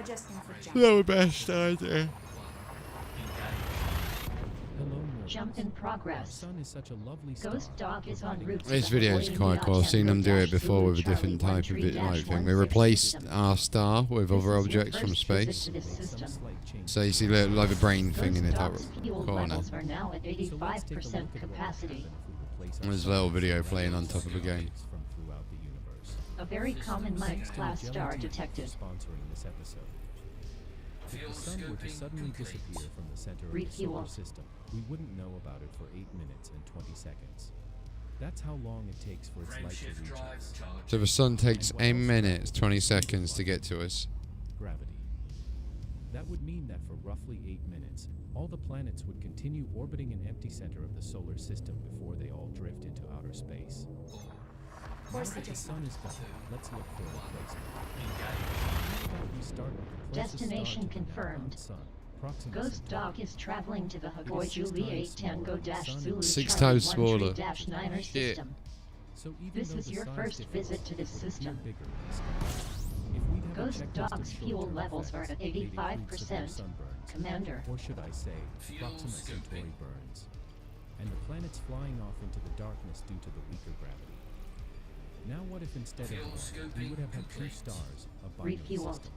Adjusting for jump. The best idea. Jump in progress. Ghost Dog is en route to This the video is Hawaii quite cool. I've seen them do it before with a different type of like thing. They replaced our star with other objects from space. So you see like a brain thing in the top corner. Are now at 85% capacity. And there's a little video playing on top of a game. A very common Mike class star detected. Sponsoring this episode. If the sun were to suddenly disappear from the center of the solar system, we wouldn't know about it for 8 minutes and 20 seconds. That's how long it takes for its light to reach us. So the sun takes 8 minutes, 20 seconds to get to us. Gravity. That would mean that for roughly 8 minutes, all the planets would continue orbiting an empty center of the solar system before they all drift into outer space. Now that the sun is gone, let's look for a replacement. We start with the closest Destination star to the confirmed. sun, Proxima Ghost Dog is traveling to the Hawaii Juliet Tango Zulu 6 Charlie times smaller. 13-9er Shit. system. So even This though is the your size first difference visit to this is a good system. deal bigger in the sky, if we'd have a Ghost checklist of Dog's fuel short-term levels are effects, at they'd include severe 85%. sunburns, Commander. or should I say, Proxima Centauri burns, and the planets flying off into the darkness due to the weaker gravity. Now what if instead of one, we would have had 2 stars, a binary Refueled. system?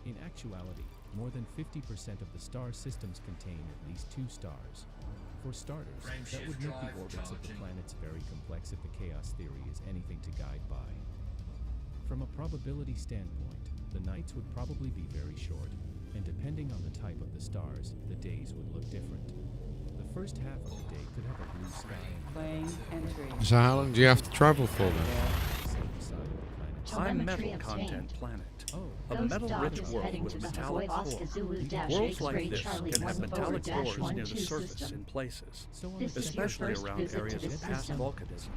In actuality, more than 50% of the star systems contain at least 2 stars. For starters, that would make the orbits of the planets very complex if the chaos theory is anything to guide by. From a probability standpoint, the nights would probably be very short, and depending on the type of the stars, the days would look different. The first half of the day could have a blue sky and So how long do you have to travel for then? High metal content planet. A metal-rich world with metallic core. Worlds like this can have metallic cores near the surface in places, especially around areas of past volcanism.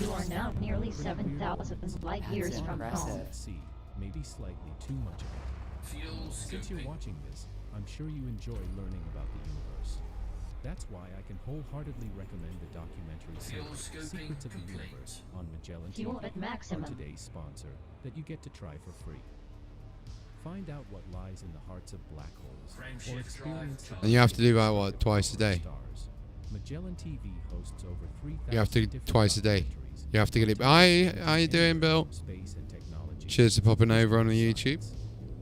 You are now nearly 7,000 light years from home. Maybe slightly too much of it. Since you're watching this, I'm sure you enjoy learning about the universe. That's why I can wholeheartedly recommend the documentary series Secrets of the Universe on Magellan Fuel TV, at maximum. on today's sponsor, that you get to try for free. Find out what lies in the hearts of black holes, or experience the And you have to do that, what, twice a day? stars. Magellan TV hosts over 3,000 You have to different twice a day. documentaries You have to get it. Hi, how you doing, Bill? space and technology. Cheers to popping over on the YouTube.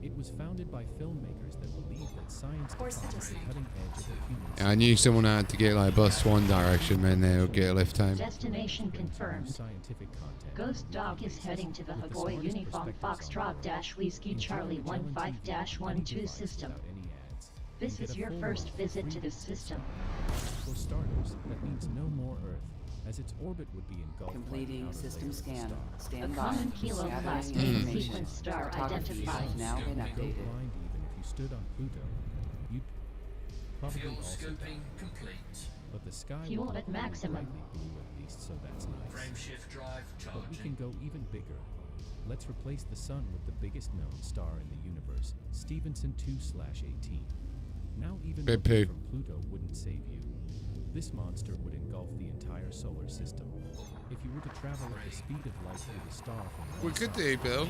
It was founded by filmmakers that believed that science could the cutting edge of the human I knew someone had to get like a bus one direction, then they'll get a lift home. Destination confirmed. scientific content. Ghost Dog is heading to the Hawaii Uniform Foxtrot-Whiskey Charlie 15-12 system. This is your first visit to this system. For starters, that means no more Earth, as its orbit would be engulfed Completing by the outer system layer of the scan. star. Stand A by. common Kilo Gathering class main information. sequence star Photography identified. has now been Go updated. blind even if you stood on Pluto. You'd probably Fuel also scoping die. complete. But the sky Fuel will at look maximum. brightly blue at least, so that's nice. Frameshift drive But we charging. can go even bigger. Let's replace the sun with the biggest known star in the universe, Stevenson 2/18. Now even Big looking poo. from Pluto wouldn't save you. This monster would engulf the entire solar system. If you were to travel at the speed of light through the star from We could do, Bill.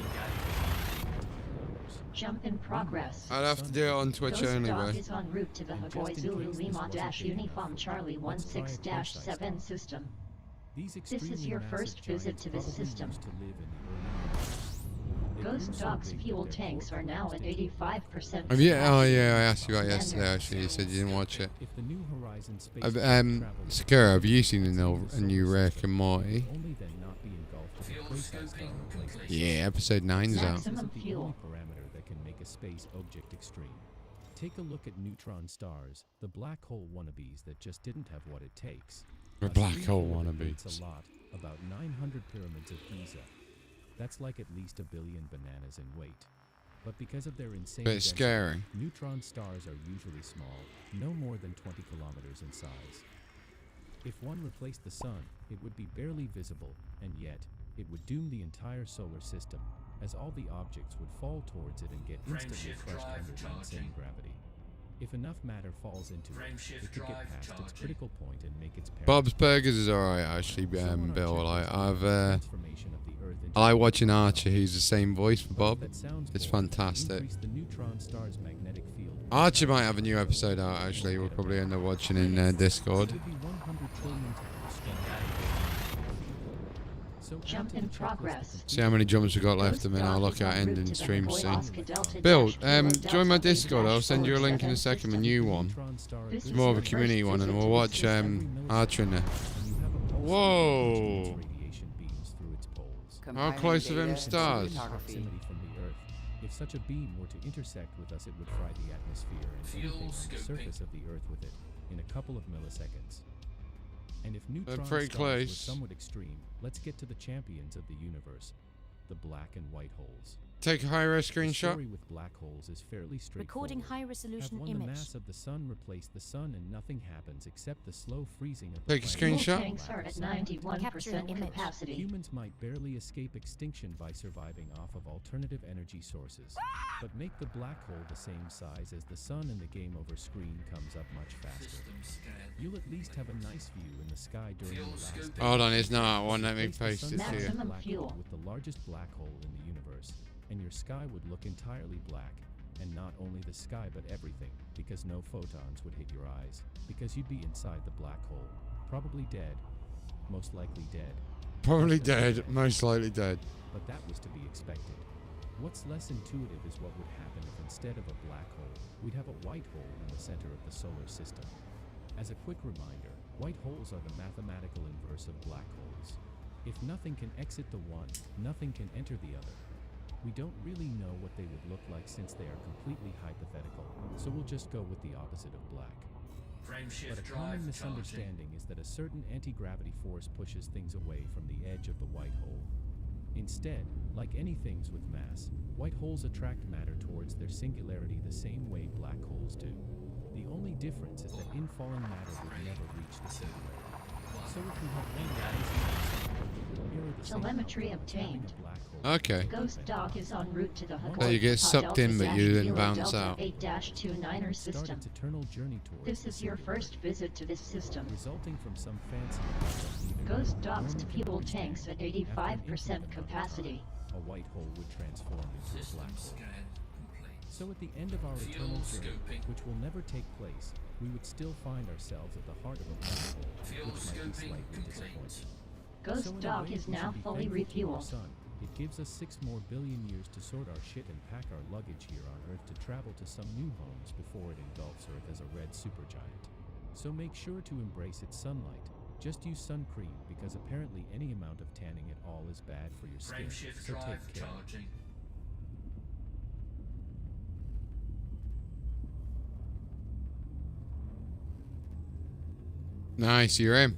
Jump in progress. I'd have to do it on Twitch Ghost only, Dog bro. is en route to the Hawaii Zulu Lima Uniform Charlie 16-7 system. This is your first visit to this system. Ghost Dog's fuel tanks are now at 85%. Have you? Oh yeah, I asked you about yesterday. Actually, you said you didn't watch it. If the New Horizons space Sakura, have you seen a new Rick and Morty? only then not be engulfed in a quasi-star replacement. Yeah, episode 9's out. Maximum The fuel. only parameter that can make a space object extreme. Take a look at neutron stars, the black hole wannabes that just didn't have what it takes. The A black stream hole orbit wannabes. rates a lot, about 900 pyramids of Giza. That's like at least 1 billion bananas in weight. But because of their insane Bit density, scary. neutron stars are usually small, no more than 20 kilometers in size. If one replaced the sun, it would be barely visible, and yet, it would doom the entire solar system, as all the objects would fall towards it and get instantly Frameshift crushed drive under the insane charging. gravity. If enough matter falls into it, Frameshift it could get drive past its charging. critical point and make its parent. Bob's Burgers is alright actually, Bill. Transformation of the Earth into I like watching Archer. He's the same voice for Bob. that sounds It's boring, fantastic. increase the neutron star's magnetic field. Archer might have a new episode out actually. We'll probably end up watching in Discord. It would be 100 trillion times stronger. So Jump in progress. See how many jumps we got left, and then I'll look at ending stream soon. Bill, join my Discord. I'll send you a link in a second. A new one. It's more of a community one, and we'll watch Archer in there. Whoa! How close of him stars? Proximity from the Earth. If such a beam were to intersect with us, it would fry the atmosphere and anything on the surface of the Earth with it in a couple of milliseconds. And if neutron pretty stars close. were somewhat extreme, let's get to the champions of the universe, the black and white holes. Take a high-res The screenshot. story with black holes is fairly straightforward. Recording high-resolution Have one image. the mass of the sun replace the sun, and nothing happens except the slow freezing of the Take a planet. screenshot. Tanks are at 91% capacity. Humans might barely escape extinction by surviving off of alternative energy sources. But make the black hole the same size as the sun and the game over screen comes up much faster. You'll at least have a nice view in the sky during the last day. Hold on, it's not one. Let me Replace paste the it sun's here. Maximum black fuel. hole with the largest black hole in the universe, and your sky would look entirely black. And not only the sky, but everything, because no photons would hit your eyes, because you'd be inside the black hole, probably dead, most likely dead. Probably dead. Most likely dead. But that was to be expected. What's less intuitive is what would happen if instead of a black hole, we'd have a white hole in the center of the solar system. As a quick reminder, white holes are the mathematical inverse of black holes. If nothing can exit the one, nothing can enter the other. We don't really know what they would look like since they are completely hypothetical, so we'll just go with the opposite of black. But a common misunderstanding is that a certain anti-gravity force pushes things away from the edge of the white hole. Instead, like any things with mass, white holes attract matter towards their singularity the same way black holes do. The only difference is that infalling matter would never reach the singularity. So if we have one galaxy, it would mirror the same Telemetry outcome as having obtained. a black hole. Okay. Ghost Dog is en route to the So you get sucked in, but you then bounce out. 8-29er Start system. its eternal journey towards This the is your singularity, first visit to this system. resulting from some fancy that even Ghost Dog's normal fuel people tanks at understand. After an 85% infinite amount of capacity. time, a white hole would transform into a black hole. So at the end of our eternal journey, which will never take place, we would still find ourselves at the heart of a black hole, which might be slightly disappointing. Ghost So in a Dog way, is we now should be fully thankful to our refueled. sun. It gives us 6 more billion years to sort our shit and pack our luggage here on Earth to travel to some new homes before it engulfs Earth as a red supergiant. So make sure to embrace its sunlight. Just use sun cream because apparently any amount of tanning at all is bad for your skin. Frameshift So drive take care. charging. Nice, you're in.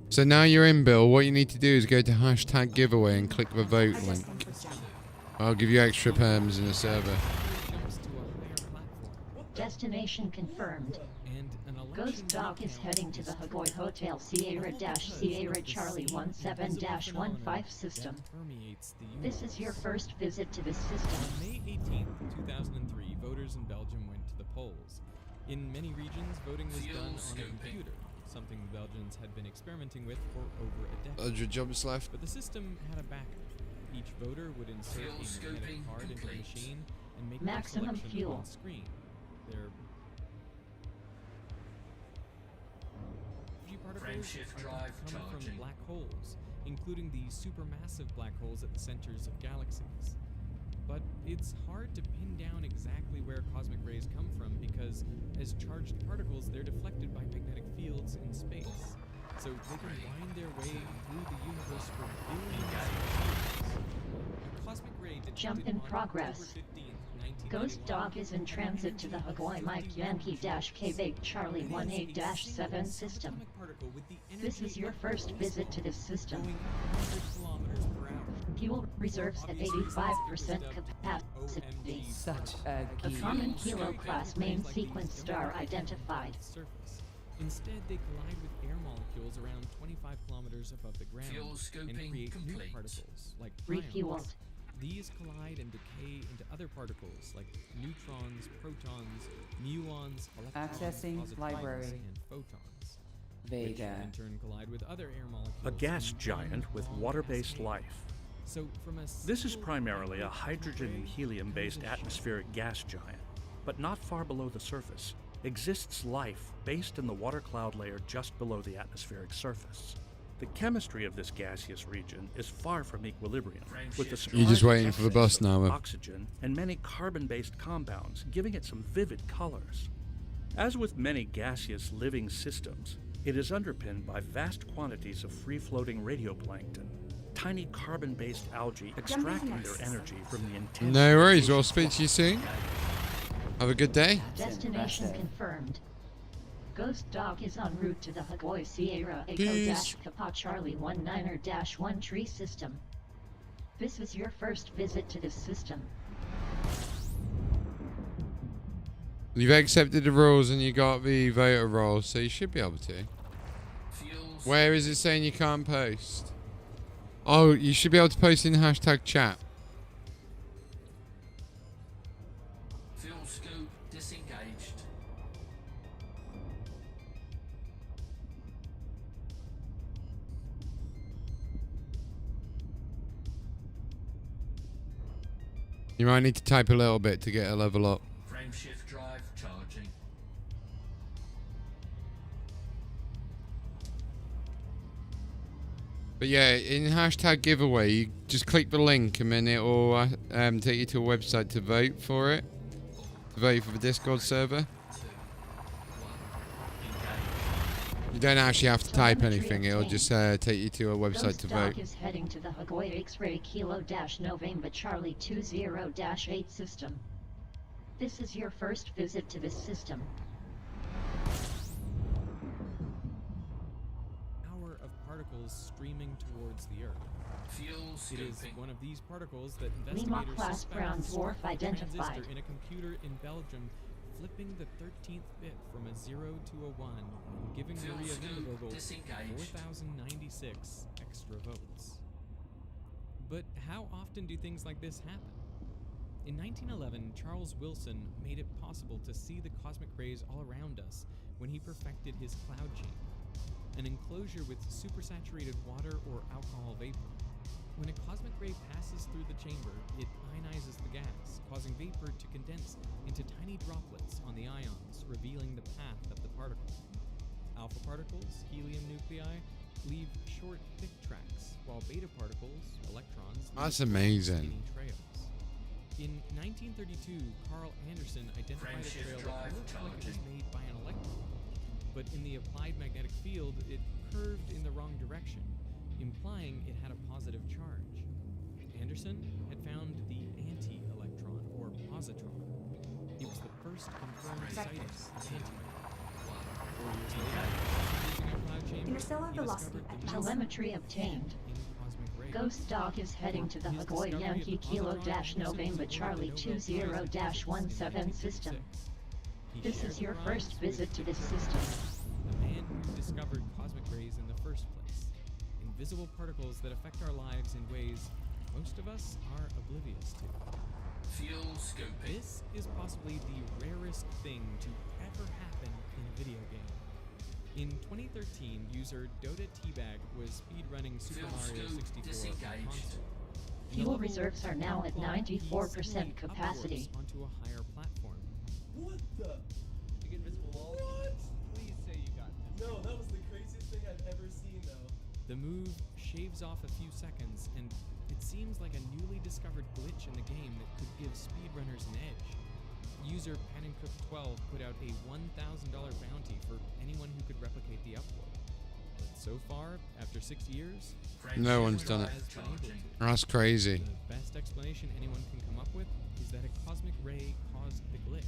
So now you're in, Bill. What you need to do is go to hashtag giveaway and click the vote link. I'll give you extra perms in the server. Destination confirmed. Ghost Dog is heading to the Hagoy Hotel Sierra Charlie 17-15 system. This is your first visit to this system. On May 18th, 2003, voters in Belgium went to the polls. In many regions, voting was done on a computer, something the Belgians had been experimenting with for over a decade. 100 jumps left. But the system had a backup. Each voter would insert a magnetic card into the machine and make their Maximum selection fuel. on screen. Their energy particles Frameshift are drive come from charging. black holes, including the supermassive black holes at the centers of galaxies. But it's hard to pin down exactly where cosmic rays come from because, as charged particles, they're deflected by magnetic fields in space. So they can wind their way through the universe for billions of years. A cosmic ray detected Jump in on progress. October 15th, Ghost Dog is in transit to the Hagoy Mike Yankee-K Charlie 18-7 system. This is your first visit to this system. going 100 kilometers per hour. Fuel reserves at 85% capacity. Such a A geek. common Kilo class main sequence star identified. Surface. Instead, they collide with air molecules around 25 kilometers above the ground Fuel and scoping create new complete. particles like Refueled. ions. These collide and decay into other particles like neutrons, protons, muons, electrons, Accessing positrons, library. and photons. Vega. Which in turn collide with other air molecules. A gas in giant one with long water-based cascade. life. So from a This is single primarily a microcosmic hydrogen and ray helium-based comes a atmospheric gas giant, but not far below the surface exists life based in the water cloud layer just below the atmospheric surface. The chemistry of this gaseous region is far from equilibrium, with the You're just surprising waiting for the excess bus of now, oxygen and many carbon-based compounds, giving it some vivid colors. As with many gaseous living systems, it is underpinned by vast quantities of free-floating radioplankton, tiny carbon-based algae extracting their energy from the intense... No worries, we'll speak to you soon. Have a good day. Destination confirmed. Ghost Dog is en route to the Hagoy Sierra Peace. Echo Papa Charlie 19er-1 tree system. This was your first visit to this system. You've accepted the rules and you got the voter role, so you should be able to. Where is it saying you can't post? Oh, you should be able to post in the hashtag chat. Fuel scoop disengaged. You might need to type a little bit to get a level up. Frame shift drive charging. But yeah, in hashtag giveaway, you just click the link and then it will take you to a website to vote for it. To vote for the Discord server. You don't actually have to type anything, it'll just take you to a website Ghost to Dog vote. is heading to the Hagoy X-Ray Kilo November Charlie 20-8 system. This is your first visit to this system. Hour of particles streaming towards the Earth. Fuel It is scooping. one of these particles that Lima investigators class suspect brown is a dwarf identified. transistor in a computer in Belgium, flipping the 13th bit from a 0 to a 1, and giving Fuel Maria scoop Vindevogel disengaged. 4,096 extra votes. But how often do things like this happen? In 1911, Charles Wilson made it possible to see the cosmic rays all around us when he perfected his cloud chamber, an enclosure with supersaturated water or alcohol vapor. When a cosmic ray passes through the chamber, it ionizes the gas, causing vapor to condense into tiny droplets on the ions, revealing the path of the particle. Alpha particles, helium nuclei, leave short, thick tracks, while beta particles, electrons, That's leave amazing. skinny trails. In 1932, Carl Anderson identified a trail that looked like it was made by an electron, but in the applied magnetic field, it curved in the wrong direction, implying it had a positive charge. Anderson had found the anti-electron, or positron. It was the first confirmed sighting of antimatter. 4 years later, using a cloud chamber, Interstellar he velocity discovered the Telemetry obtained. in cosmic rays. Ghost Dog is heading to the Hagoy Yankee Kilo November Charlie 20-17 system. This is your first visit to this system. The man who discovered cosmic rays in the first place. Invisible particles that affect our lives in ways most of us are oblivious to. Fuel scooping. This is possibly the rarest thing to ever happen in a video game. In 2013, user Dota Teabag was speedrunning Super Fuel Mario scoop 64 on disengaged. console. The Fuel level reserves are now at fall 94% easily capacity. upwards onto a higher platform. What the? You get invisible wall? What? Please say you got this. No, that was the craziest thing I've ever seen, though. The move shaves off a few seconds, and it seems like a newly discovered glitch in the game that could give speedrunners an edge. User PanningCook12 put out a $1,000 bounty for anyone who could replicate the upload. But so far, after 6 years, No one's done it. has been able to. That's crazy. The best explanation anyone can come up with is that a cosmic ray caused the glitch.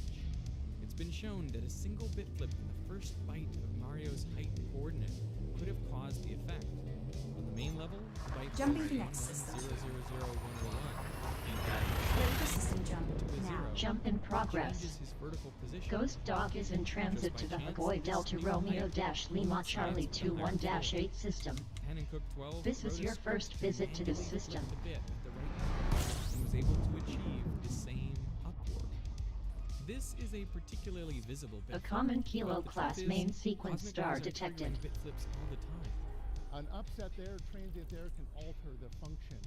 It's been shown that a single bit flip in the first byte of Mario's height coordinate could have caused the effect. On the main level, the byte Jumping to next system. 00011. Ready for system jump now. Jump in progress. Changes his vertical position. Ghost Dog is in transit to the Hagoy Delta Romeo Lima Charlie 21-8 system. Hancock 12 This was your first visit to this system. a bit at the right time and was able to achieve the same upward. This is a particularly visible bit A flip, common but Kilo the class truth is, main sequence cosmic star rays are detected. triggering bit flips all the time. An upset there, transient there, can alter the function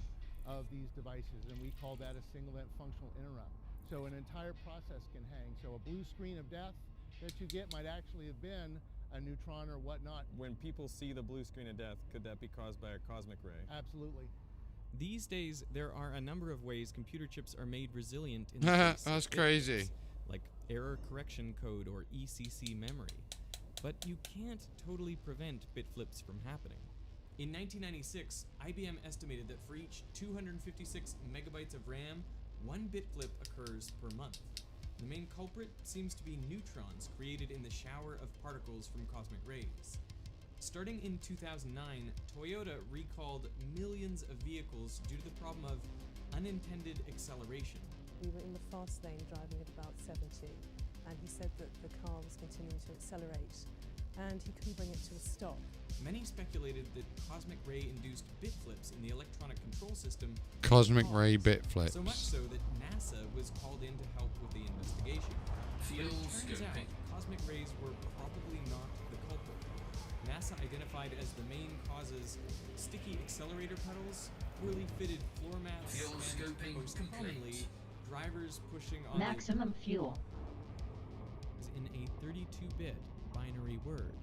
of these devices, and we call that a single event functional interrupt. So an entire process can hang. So a blue screen of death that you get might actually have been a neutron or whatnot. When people see the blue screen of death, could that be caused by a cosmic ray? Absolutely. These days, there are a number of ways computer chips are made resilient in the face of That's bit crazy. flips, like error correction code or ECC memory. But you can't totally prevent bit flips from happening. In 1996, IBM estimated that for each 256 megabytes of RAM, one bit flip occurs per month. The main culprit seems to be neutrons created in the shower of particles from cosmic rays. Starting in 2009, Toyota recalled millions of vehicles due to the problem of unintended acceleration. We were in the fast lane driving at about 70, and he said that the car was continuing to accelerate, and he couldn't bring it to a stop. Many speculated that cosmic ray-induced bit flips in the electronic control system Cosmic ray bit flips. so much so that NASA was called in to help with the investigation. But Fuel it turns out scoping. cosmic rays were probably not the culprit. NASA identified as the main causes sticky accelerator pedals, poorly fitted floor mats, Fuel and scoping most complete. commonly, drivers pushing on Maximum fuel. in a 32-bit binary word.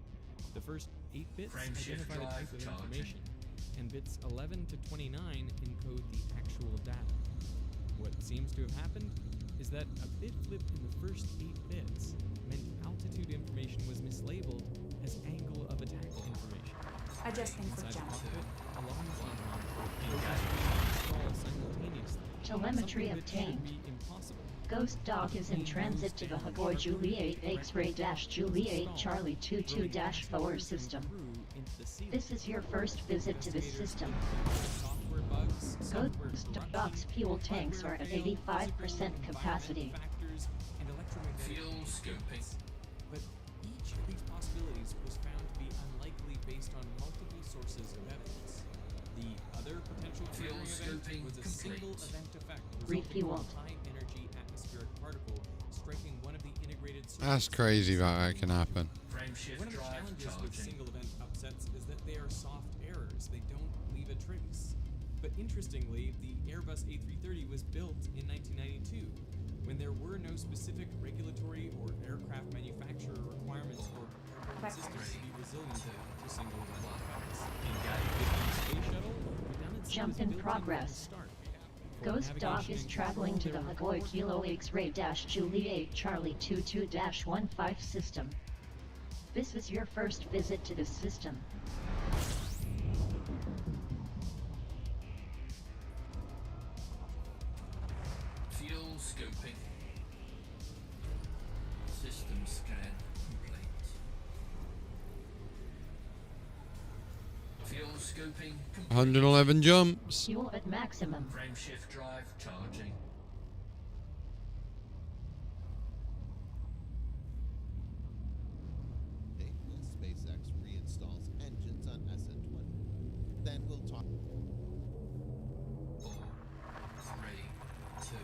The first 8 bits Frame shift identify the type drive of charging. information, and bits 11 to 29 encode the actual data. What seems to have happened is that a bit flip in the first 8 bits meant altitude information was mislabeled as angle of attack information. Adjusting for Inside the jump. cockpit, alarms went on for programs being installed simultaneously. Telemetry Something that should obtained. be impossible. Ghost Dog is in transit to the Hagoy Juliet X-Ray-Juliet Charlie 22-4 system. This is your first visit to this system. Software bugs, software Ghost corruption, Dog's fuel tanks are at 85% capacity. factors, and electromagnetic Fuel scoping. But each of these possibilities was found to be unlikely based on multiple sources of evidence. The other potential Fuel triggering event scoping was a single complete. event effect resulting from Refueled. a high-energy atmospheric particle striking one of the integrated That's circuits. crazy that can happen. Frame shift One of the drive challenges with charging. single event upsets is that they are soft errors. They don't leave a trace. But interestingly, the Airbus A330 was built in 1992, when there were no specific regulatory or aircraft manufacturer requirements for airborne systems to be resilient to single event effects. With the space shuttle, redundancy Jump was in built from progress. the start. For Ghost Dog navigation is and traveling to the control, there Hagoy were Kilo X-Ray-Juliet Charlie 22-15 system. This is your first visit to this system. Fuel scoping. System scan complete. Fuel scoping complete. 111 jumps. Fuel at maximum. Frame shift drive charging. SpaceX reinstalls engines on SN20. Then we'll talk. 4, 3, 2,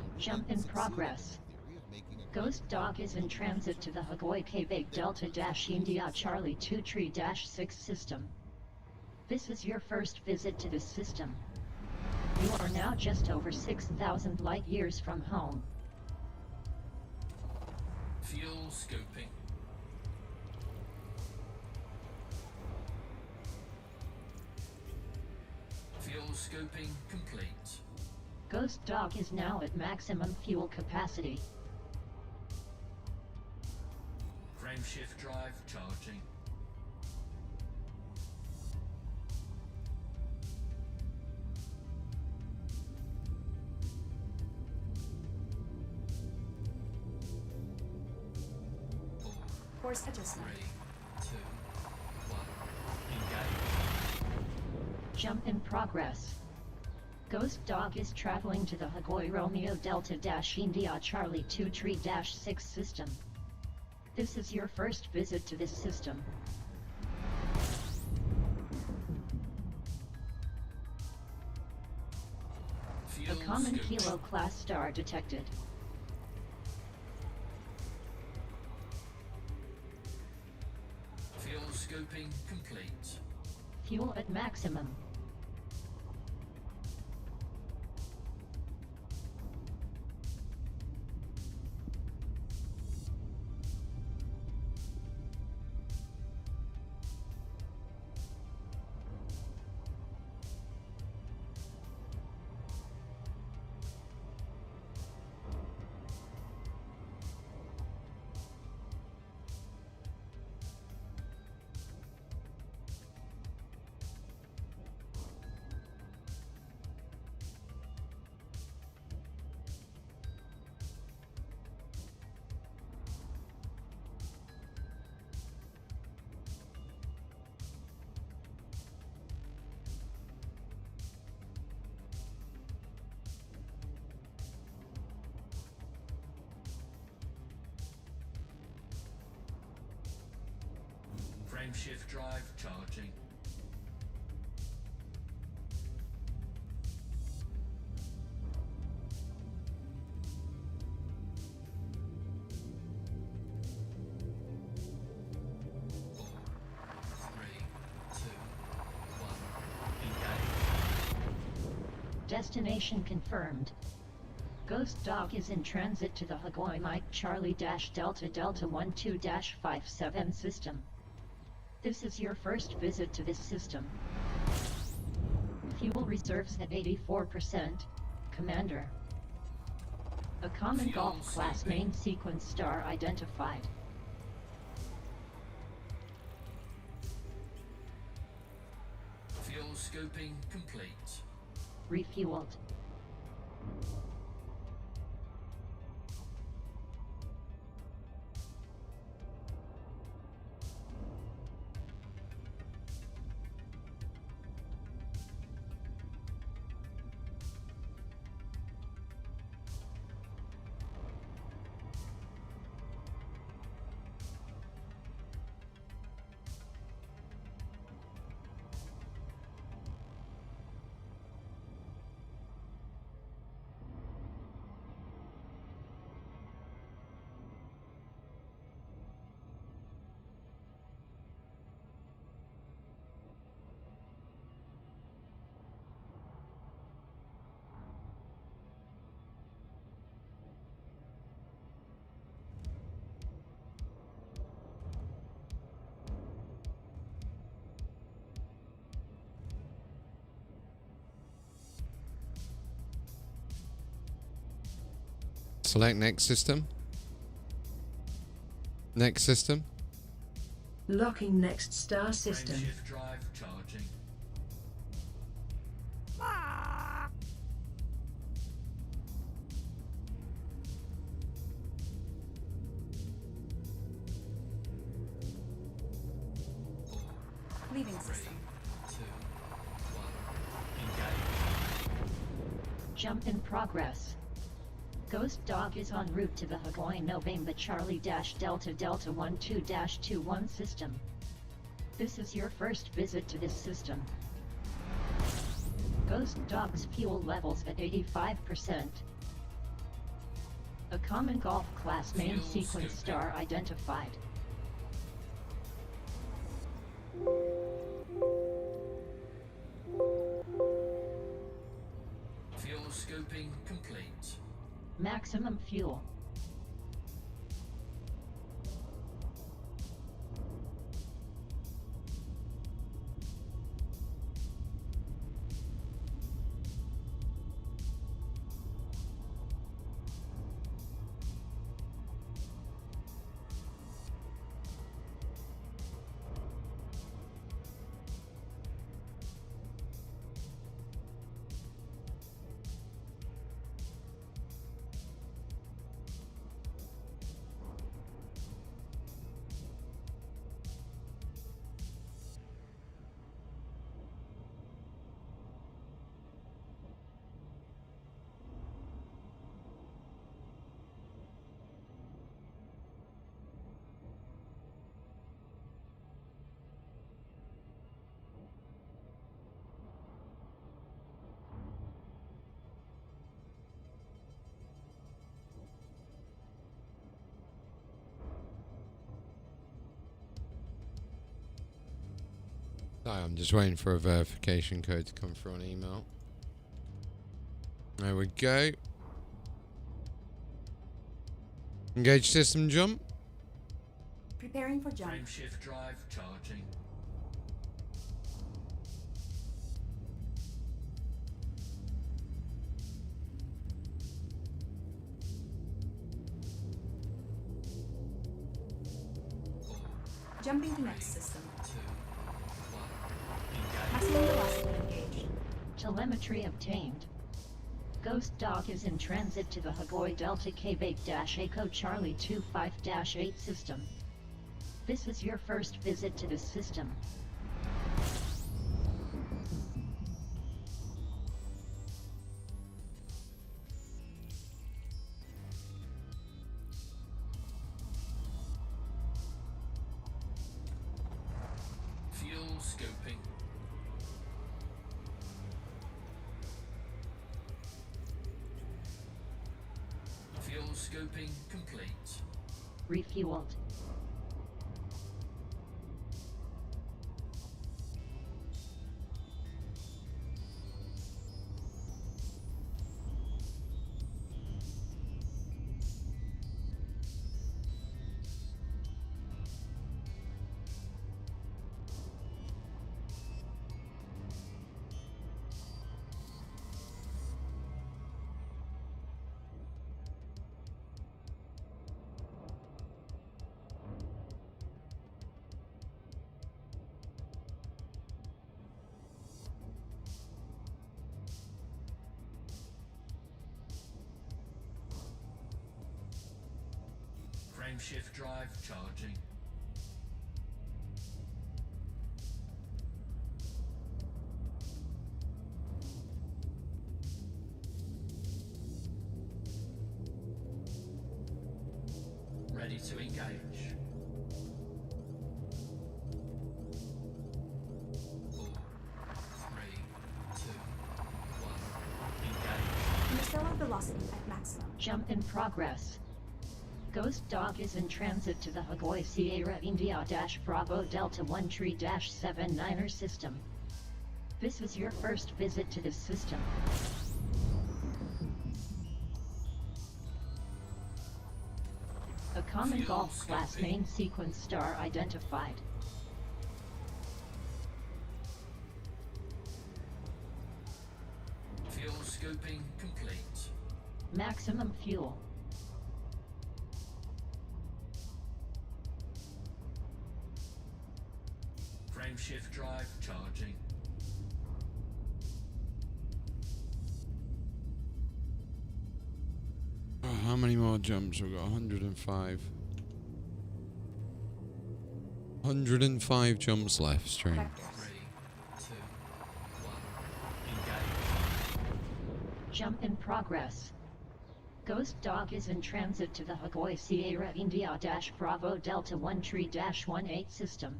1. Jump in progress. Ghost Dog is in transit to the Hagoy Quebec Delta-India Charlie 2-6 system. This is your first visit to this system. You are now just over 6,000 light years from home. Fuel scoping. Fuel scoping complete. Ghost Dog is now at maximum fuel capacity. Frame shift drive charging. Course adjustment. 3, 2, 1. Jump in progress. Ghost Dog is traveling to the Hagoy Romeo Delta India Charlie 2 Tree 6 system. This is your first visit to this system. A common Kilo class star detected. Fuel scoping complete. Fuel at maximum. Frameshift drive charging. Destination confirmed. Ghost Dog is in transit to the Hagoy Mike Charlie Delta 12-57 system. This is your first visit to this system. Fuel reserves at 84%. Commander. A common Golf class main sequence star identified. Fuel scoping complete. Refueled. Select next system. Next system. Locking next star system. Frameshift drive charging. Leaving system. Jump in progress. Ghost Dog is en route to the Hagoy November Charlie Delta 12-21 system. This is your first visit to this system. Ghost Dog's fuel levels at 85%. A common Golf class main sequence star identified. Fuel scoping complete. Maximum fuel. Sorry, I'm just waiting for a verification code to come through on email. There we go. Engage system jump. Preparing for jump. Frameshift drive charging. Jumping to next system. Maximum velocity engaged. Telemetry obtained. Ghost Dog is in transit to the Hagoy Delta Quebec-Echo Charlie 25-8 system. This is your first visit to this system. Fuel scoping. Fuel scoping complete. Refueled. Frameshift drive charging. Ready to engage. 4, 3, 2, 1. Engage. Interstellar velocity at maximum. Jump in progress. Ghost Dog is in transit to the Hagoy Sierra India Bravo Delta 1 Tree 79er system. This is your first visit to this system. A common Golf class main sequence star identified. Fuel scoping complete. Maximum fuel. Frameshift drive charging. Oh, how many more jumps? We've got 105. 105 jumps left, stream. 3, 2, 1. Engage. Jump in progress. Ghost Dog is in transit to the Hagoy Sierra India Bravo Delta 1 Tree 18 system.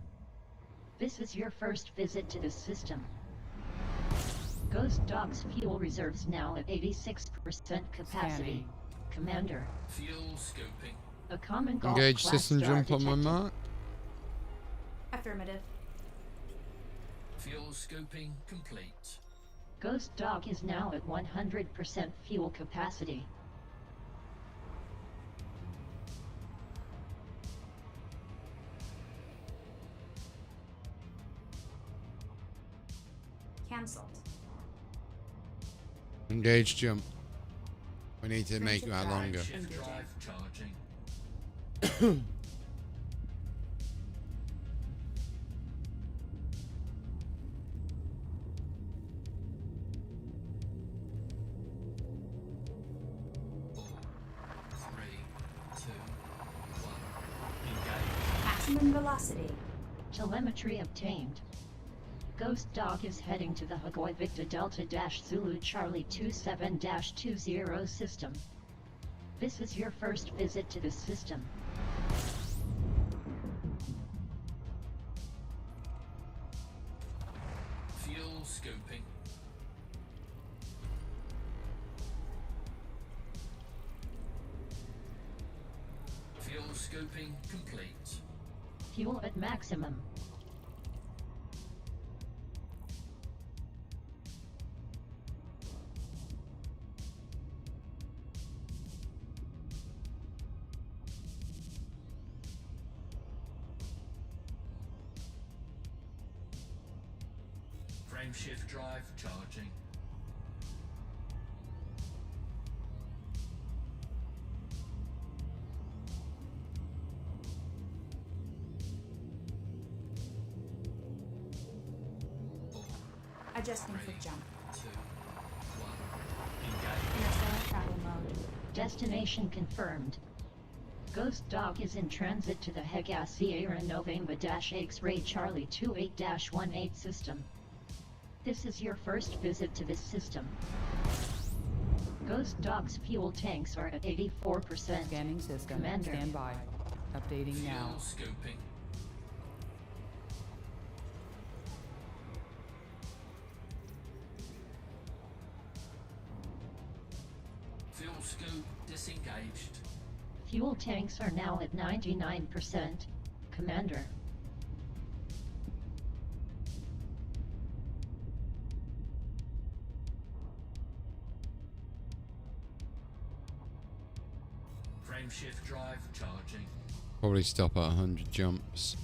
This is your first visit to this system. Ghost Dog's fuel reserves now at 86% capacity. Commander. Fuel scoping. A common Golf Engage class system star jump on my detected. mark. Affirmative. Fuel scoping complete. Ghost Dog is now at 100% fuel capacity. Cancelled. Engage jump. We need to make that longer. Frameshift drive charging. Maximum velocity. Telemetry obtained. Ghost Dog is heading to the Hagoy Victor Delta Zulu Charlie 27-20 system. This is your first visit to this system. Fuel scoping. Fuel scoping complete. Fuel at maximum. Frameshift drive charging. Adjusting for jump. 2, 1, engage. Interstellar travel mode. Destination confirmed. Ghost Dog is in transit to the Hega Sierra November X-Ray Charlie 28-18 system. This is your first visit to this system. Ghost Dog's fuel tanks are at 84%. Scanning system. Commander. Stand by. Updating now. Fuel scoping. Fuel scope disengaged. Fuel tanks are now at 99%. Commander. Frameshift drive charging. Probably stop at 100 jumps.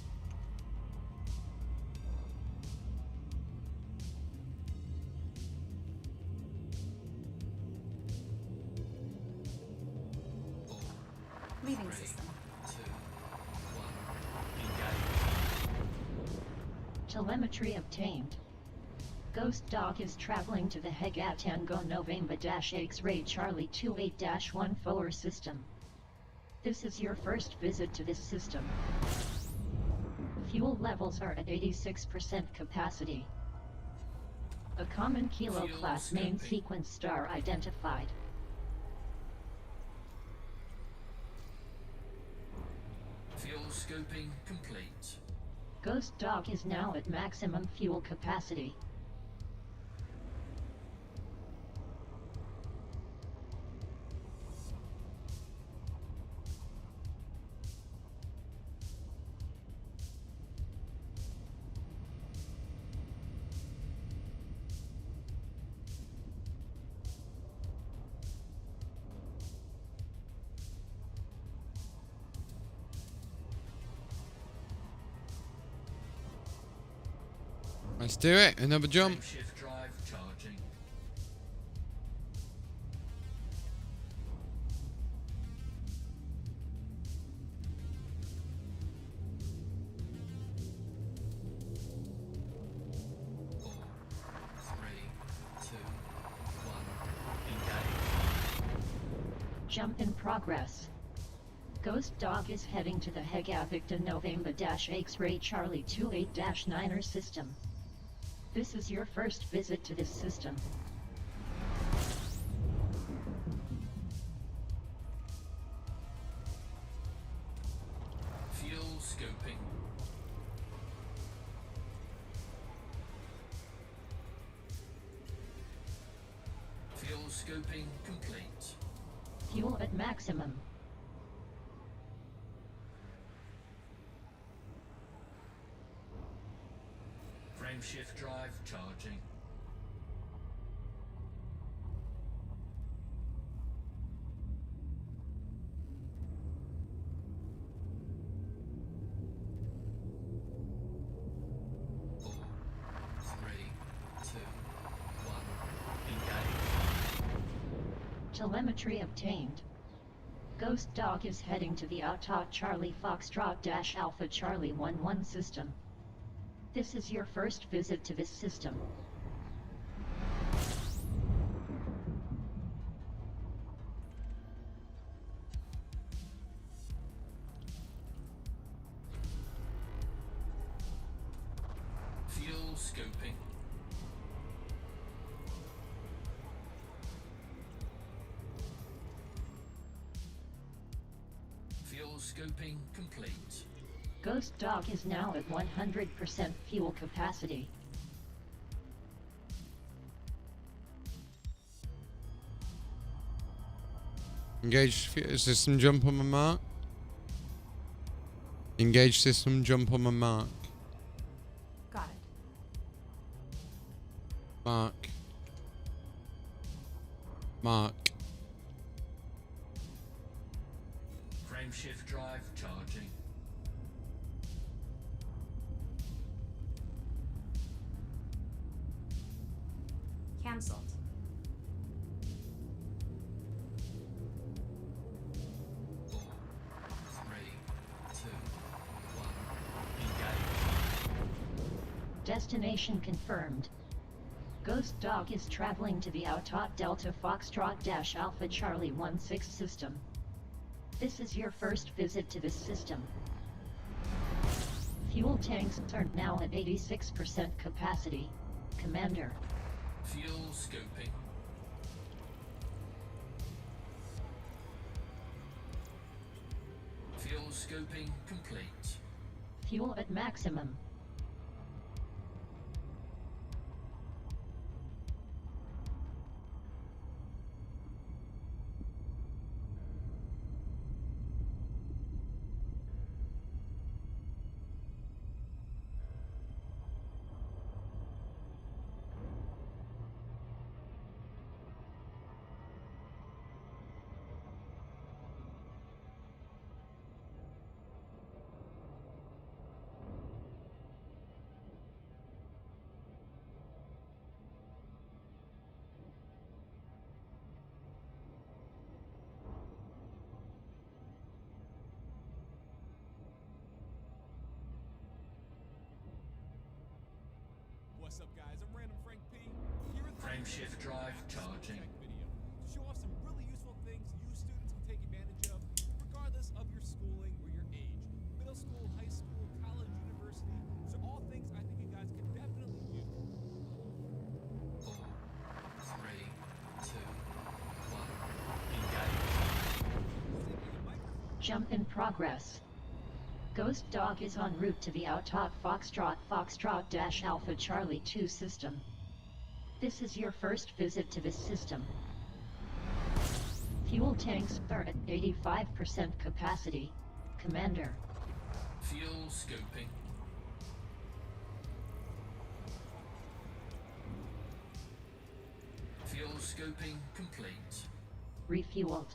Leaving system. 2, 1, engage. Telemetry obtained. Ghost Dog is traveling to the Hega Tango November X-Ray Charlie 28-14 system. This is your first visit to this system. Fuel levels are at 86% capacity. A common Kilo Fuel class main scoping. sequence star identified. Fuel scoping complete. Ghost Dog is now at maximum fuel capacity. Let's do it. Another jump. Frameshift drive charging. Three, two, one, engage. Jump in progress. Ghost Dog is heading to the Hega Victor November X-Ray Charlie 28-9 system. This is your first visit to this system. Fuel scoping. Fuel scoping complete. Fuel at maximum. Frameshift drive charging. Three, two, one, engage. Telemetry obtained. Ghost Dog is heading to the Auto Charlie Foxtrot Alpha Charlie 11 system. This is your first visit to this system. Fuel scoping. Fuel scoping complete. Ghost Dog is now at 100% fuel capacity. Engage system jump on my mark. Engage system jump on my mark. Got it. Mark. Mark. Frameshift drive charging. Cancelled. Destination confirmed. Ghost Dog is traveling to the Autot Delta Foxtrot Alpha Charlie 16 system. This is your first visit to this system. Fuel tanks are now at 86% capacity. Commander. Fuel scoping. Fuel scoping complete. Fuel at maximum. What's up, guys? I'm Random Frank P. Here with Frame shift drive charging. video to show off some really useful things you students can take advantage of, regardless of your schooling or your age. Middle school, high school, college, university. So all things I think you guys can definitely use. 4, 3, 2, 1. Engage. Jump in progress. Ghost Dog is en route to the Autot Foxtrot Alpha Charlie 2 system. This is your first visit to this system. Fuel tanks are at 85% capacity. Commander. Fuel scoping. Fuel scoping complete. Refueled.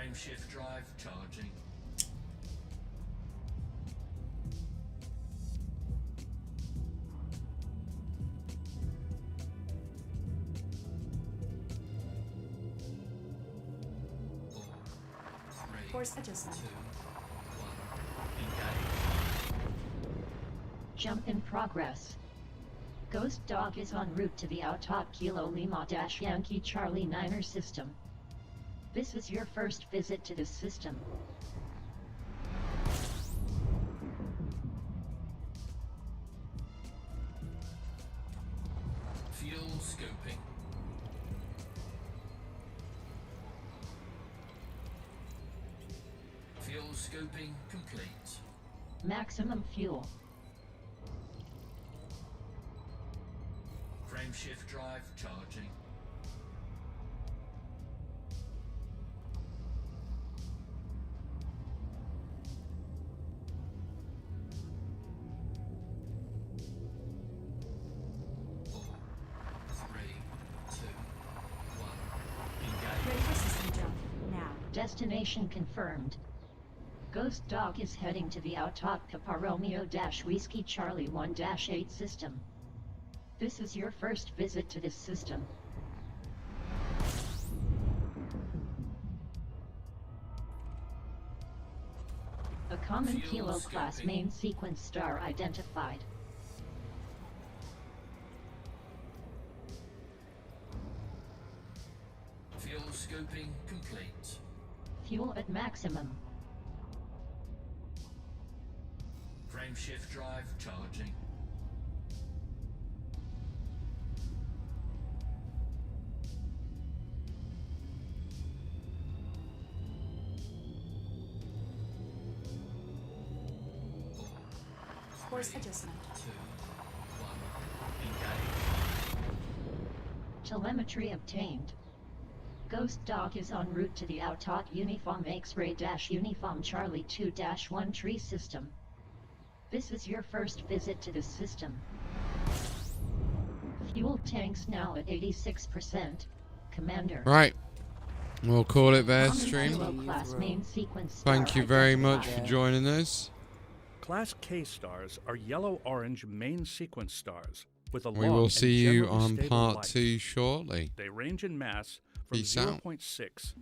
Frame shift drive charging. Course adjustment. 2, 1. Engage. Jump in progress. Ghost Dog is en route to the Autot Kilo Lima Yankee Charlie 9er system. This is your first visit to this system. Fuel scoping. Fuel scoping complete. Maximum fuel. Frame shift drive charging. Ready for system jump. Now. Destination confirmed. Ghost Dog is heading to the Autot Papa Romeo-Whiskey Charlie 1-8 system. This is your first visit to this system. A common Kilo class main sequence star identified. Fuel scoping complete. Fuel at maximum. Frame shift drive charging. Course adjustment. 2, 1. Engage. Telemetry obtained. Ghost Dog is en route to the Autot Uniform X-Ray-Uniform Charlie 2-1 tree system. This is your first visit to this system. Fuel tanks now at 86%. Commander. Right. We'll call it there, Common stream. Class main sequence Thank star you very much identified. for joining us. Class K stars are yellow-orange main sequence stars with a We long will and see you generally on stable part life. 2 shortly. They range in mass from Peace out. 0.6